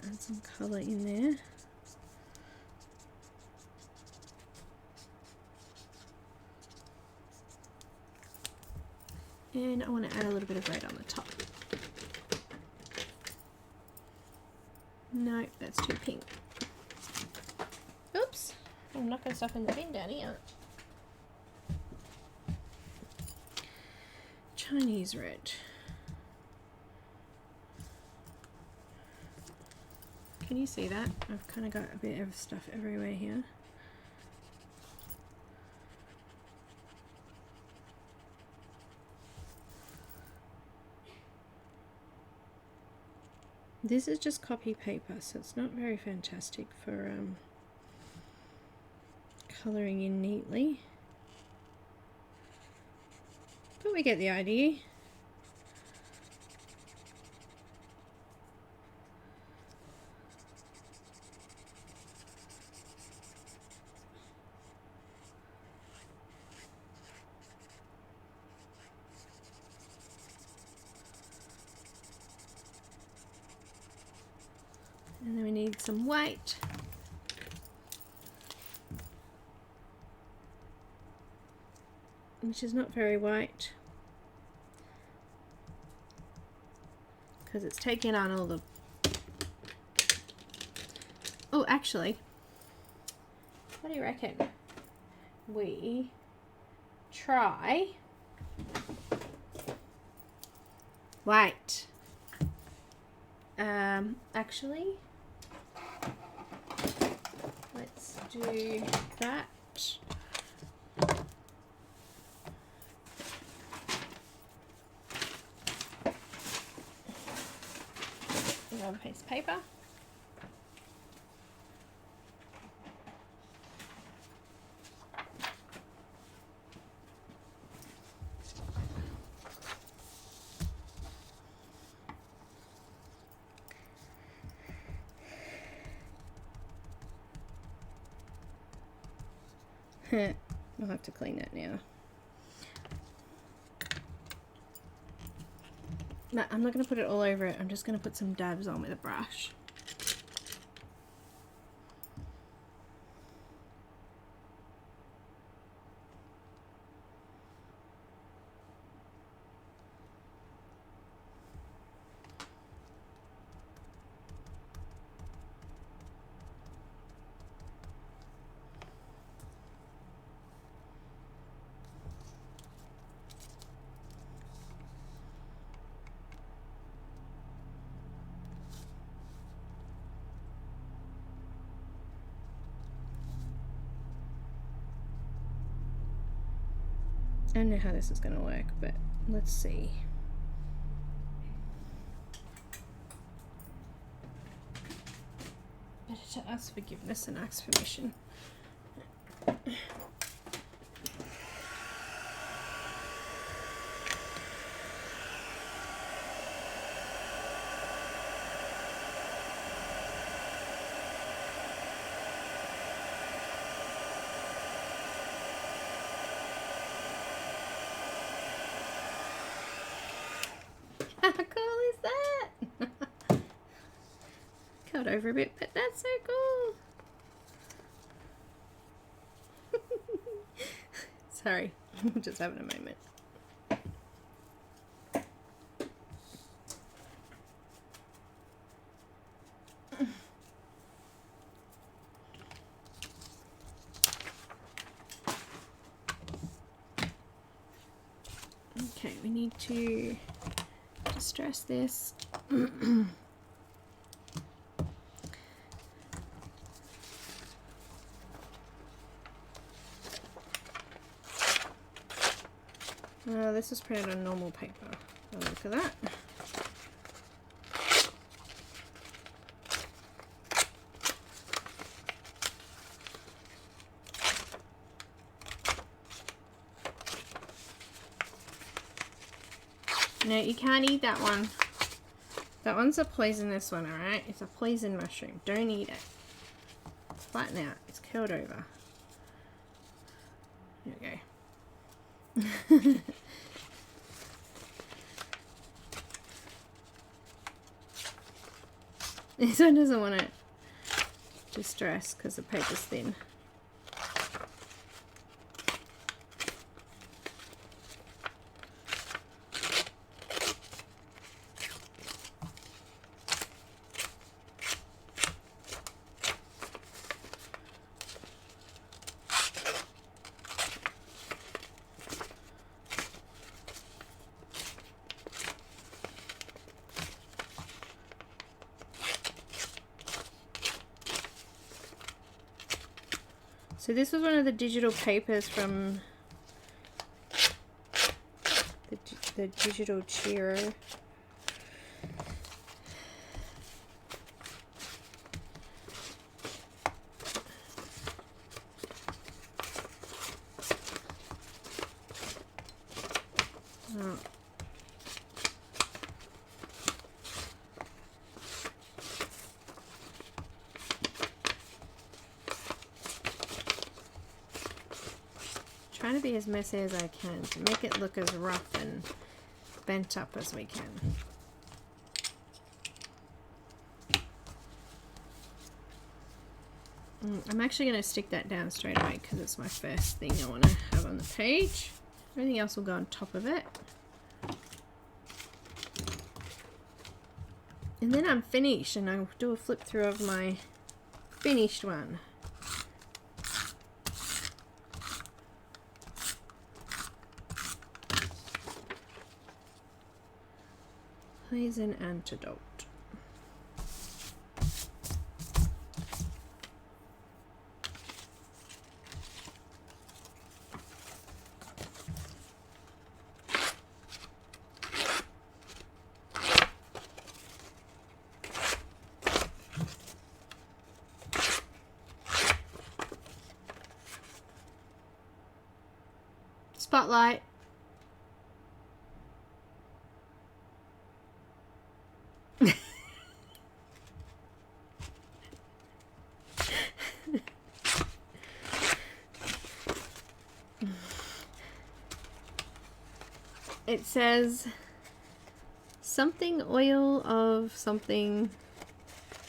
Add some colour in there. And I want to add a little bit of red on the top. No, that's too pink. Oops, I'm knocking stuff in the bin down here. Chinese red. Can you see that? I've kind of got a bit of stuff everywhere here. This is just copy paper, so it's not very fantastic for colouring in neatly. But we get the idea. And then we need some white. Which is not very white. Because it's taking on all the... Oh, actually, what do you reckon? We try white. Actually, let's do that. Grab a piece of paper. I'll have to clean that now. No, I'm not going to put it all over it. I'm just going to put some dabs on with a brush. I don't know how this is going to work, but let's see. Better to ask forgiveness than ask permission. How cool is that? Cut over a bit, but that's so cool. Sorry, I'm just having a moment. Okay, we need to distress this. This is printed on normal paper. I'll look at that. No, you can't eat that one. That one's a poisonous one, alright? It's a poison mushroom. Don't eat it. Flatten out. It's curled over. There we go. This one doesn't want to distress because the paper's thin. So this was one of the digital papers from the digital Chiro. to be as messy as I can to make it look as rough and bent up as we can. I'm actually going to stick that down straight away because it's my first thing I want to have on the page. Everything else will go on top of it. And then I'm finished, and I'll do a flip through of my finished one. Poison antidote. Spotlight. It says something oil of something,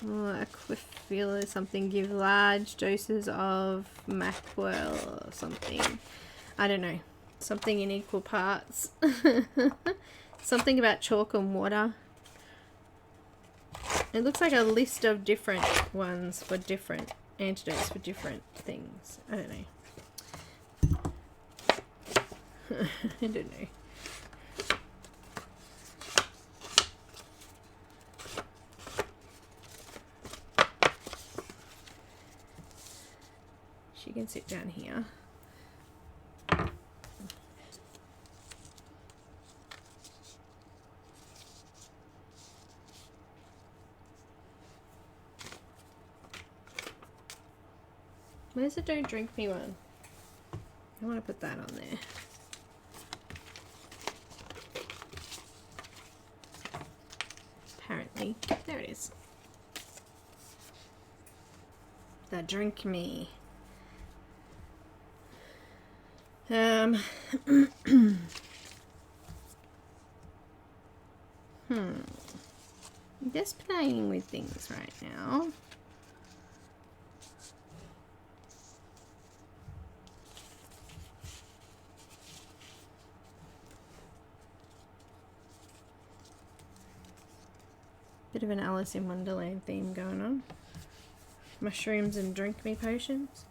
Aquafila something, give large doses of mackerel or something. I don't know. Something in equal parts. Something about chalk and water. It looks like a list of different ones for different antidotes for different things. I don't know. I don't know. She can sit down here. Where's the don't drink me one? I want to put that on there. Apparently. There it is. The drink me. Just playing with things right now. Bit of an Alice in Wonderland theme going on. Mushrooms and drink me potions.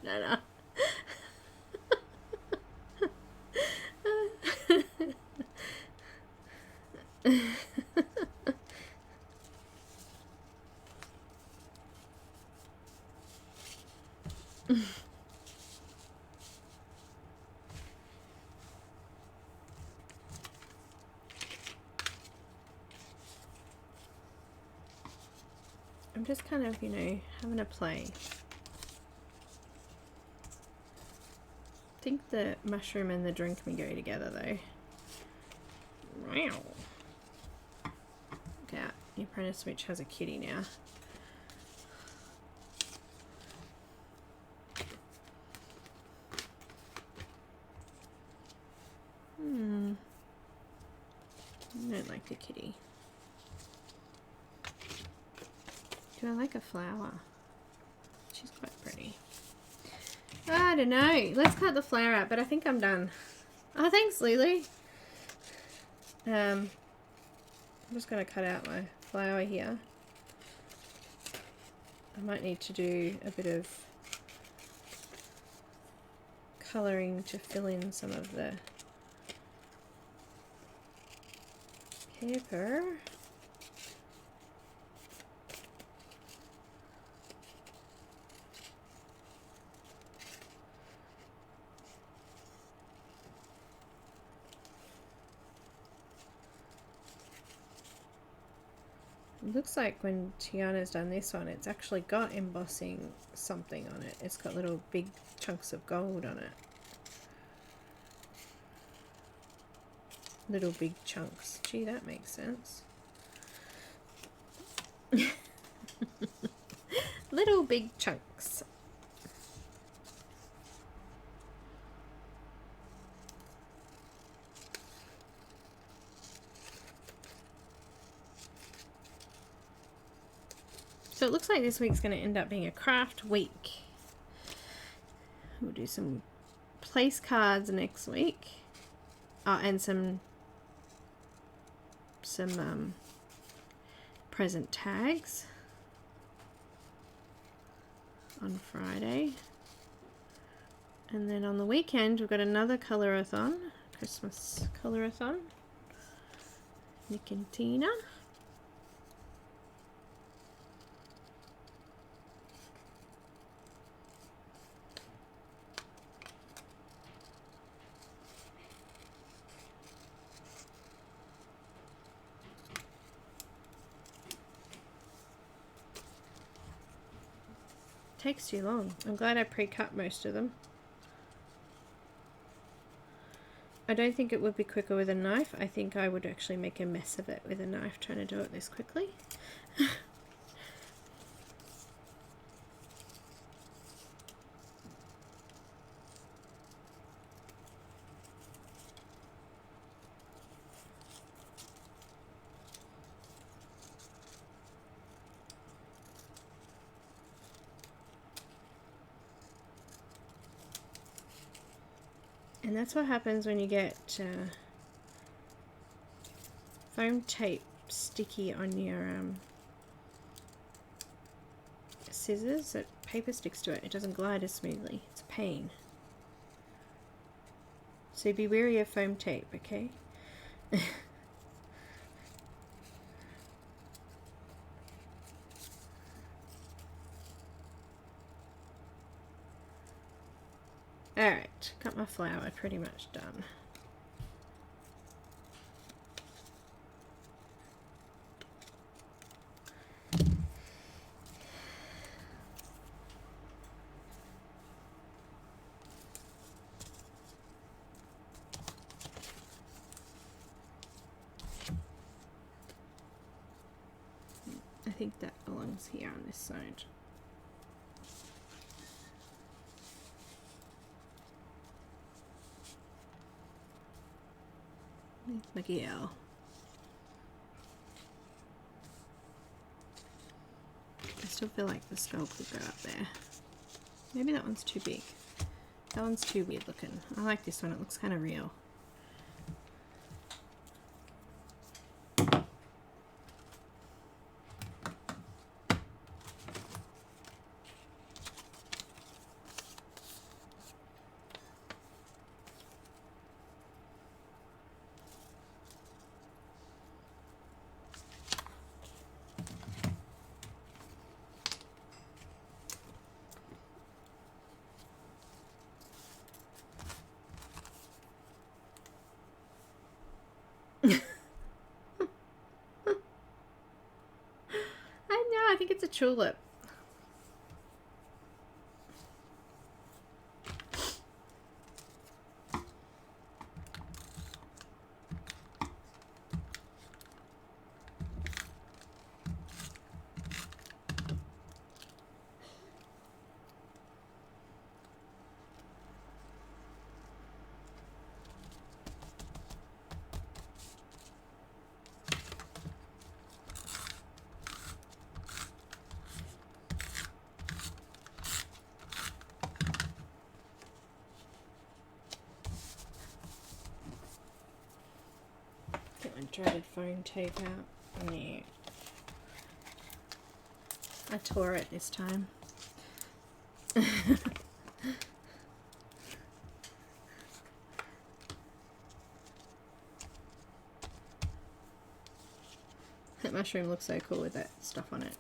No. I'm just kind of, you know, having a play. I think the mushroom and the drink me go together though. Wow. Look out, the apprentice switch has a kitty now. I don't like the kitty. Do I like a flower? She's quite pretty. I don't know. Let's cut the flower out, but I think I'm done. Oh, thanks, Lily. I'm just going to cut out my flower here. I might need to do a bit of colouring to fill in some of the paper. It looks like when Tiana's done this one, it's actually got embossing something on it. It's got little big chunks of gold on it. Little big chunks. Gee, that makes sense. Little big chunks. So it looks like this week's going to end up being a craft week. We'll do some place cards next week. And some present tags on Friday. And then on the weekend we've got another colorathon, Christmas colorathon. Nick and Tina. Takes too long. I'm glad I pre-cut most of them. I don't think it would be quicker with a knife. I think I would actually make a mess of it with a knife trying to do it this quickly. And that's what happens when you get foam tape sticky on your scissors. That paper sticks to it. It doesn't glide as smoothly. It's a pain. So be wary of foam tape, okay? Alright, got my flower pretty much done. I think that belongs here on this side. Miguel. I still feel like the skull could go up there. Maybe that one's too big. That one's too weird looking. I like this one. It looks kind of real. I think it's a tulip. Dreaded foam tape out. Yeah. I tore it this time. That mushroom looks so cool with that stuff on it.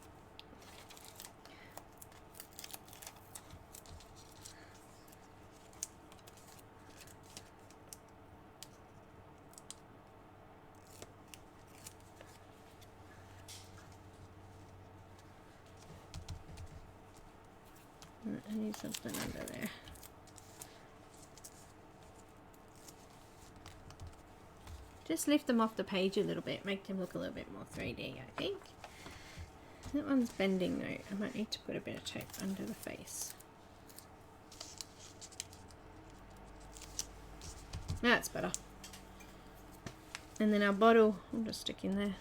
I need something under there. Just lift them off the page a little bit, make them look a little bit more 3D, I think. That one's bending though. I might need to put a bit of tape under the face. That's better. And then our bottle, I'll just stick in there.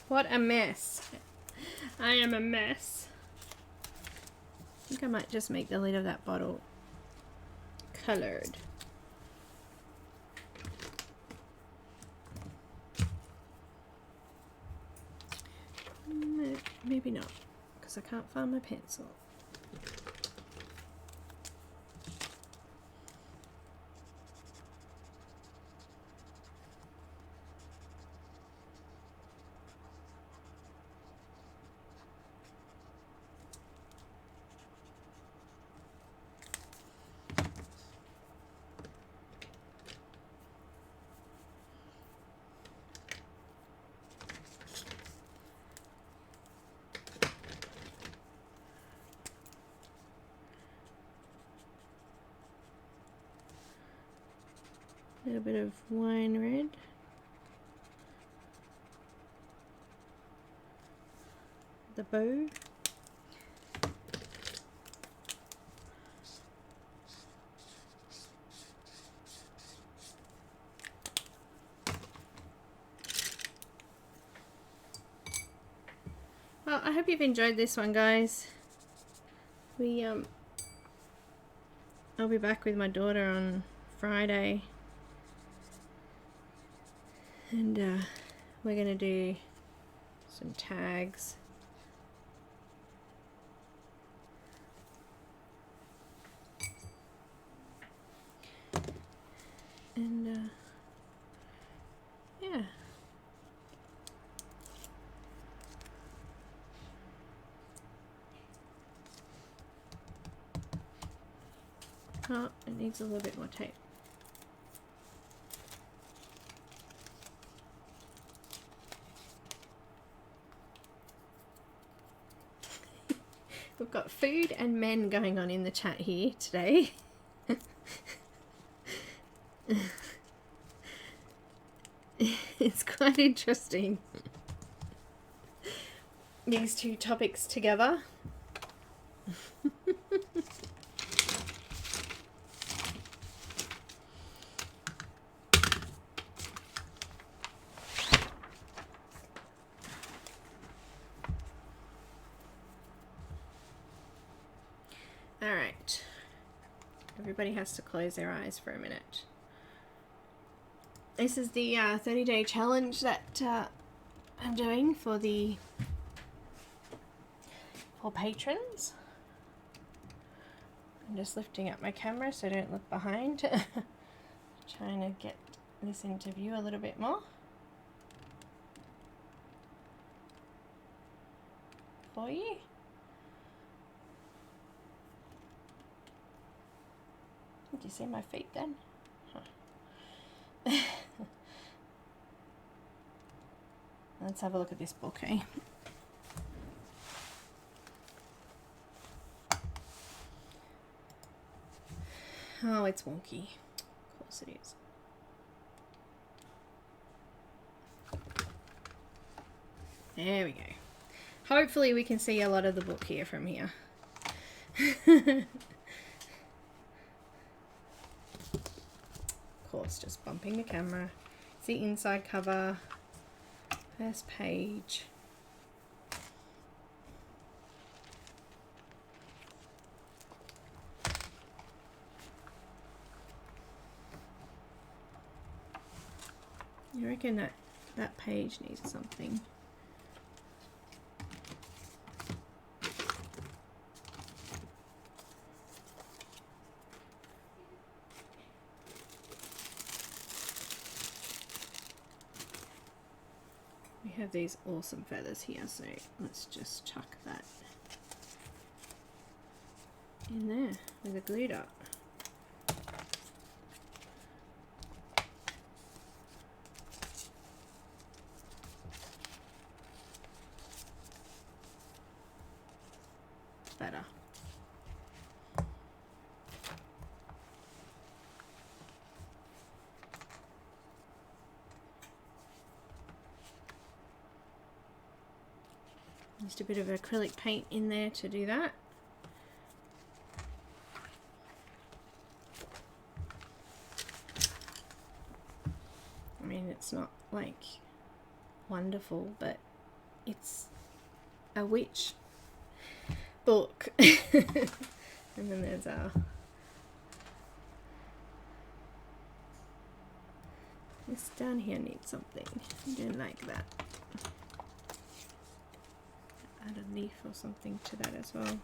What a mess. I am a mess. I think I might just make the lid of that bottle coloured. Maybe not, because I can't find my pencil. A little bit of wine red. The bow. Well, I hope you've enjoyed this one, guys. I'll be back with my daughter on Friday. And we're going to do some tags. And yeah. Oh, it needs a little bit more tape. We've got food and men going on in the chat here today. It's quite interesting, these two topics together. Alright, everybody has to close their eyes for a minute. This is the 30-day challenge that I'm doing for patrons. I'm just lifting up my camera so I don't look behind. Trying to get this into view a little bit more for you. Did you see my feet then? Huh. Let's have a look at this book, eh? Oh, it's wonky. Of course it is. There we go. Hopefully we can see a lot of the book here from here. Course, just bumping the camera. It's the inside cover, first page. You reckon that page needs something? Have these awesome feathers here, so let's just chuck that in there with a glue dot. better. Just a bit of acrylic paint in there to do that. I mean, it's not like wonderful, but it's a witch book. And then there's our this down here needs something. I don't like that. Add a leaf or something to that as well.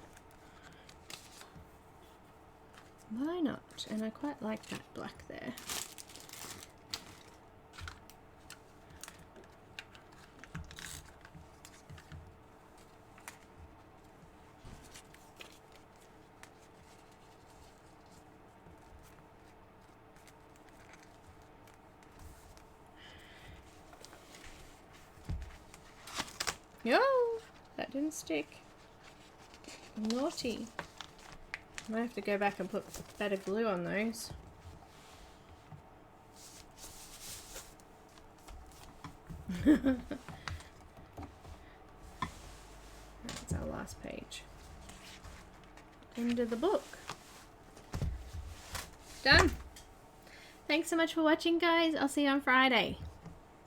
Why not? And I quite like that black there. Yo! That didn't stick. Naughty. I might have to go back and put better glue on those. That's our last page. End of the book. Done. Thanks so much for watching, guys. I'll see you on Friday.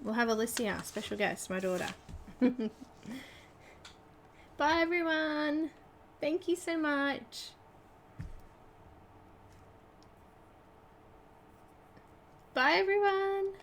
We'll have Alicia, special guest, my daughter. Bye everyone. Thank you so much. Bye everyone.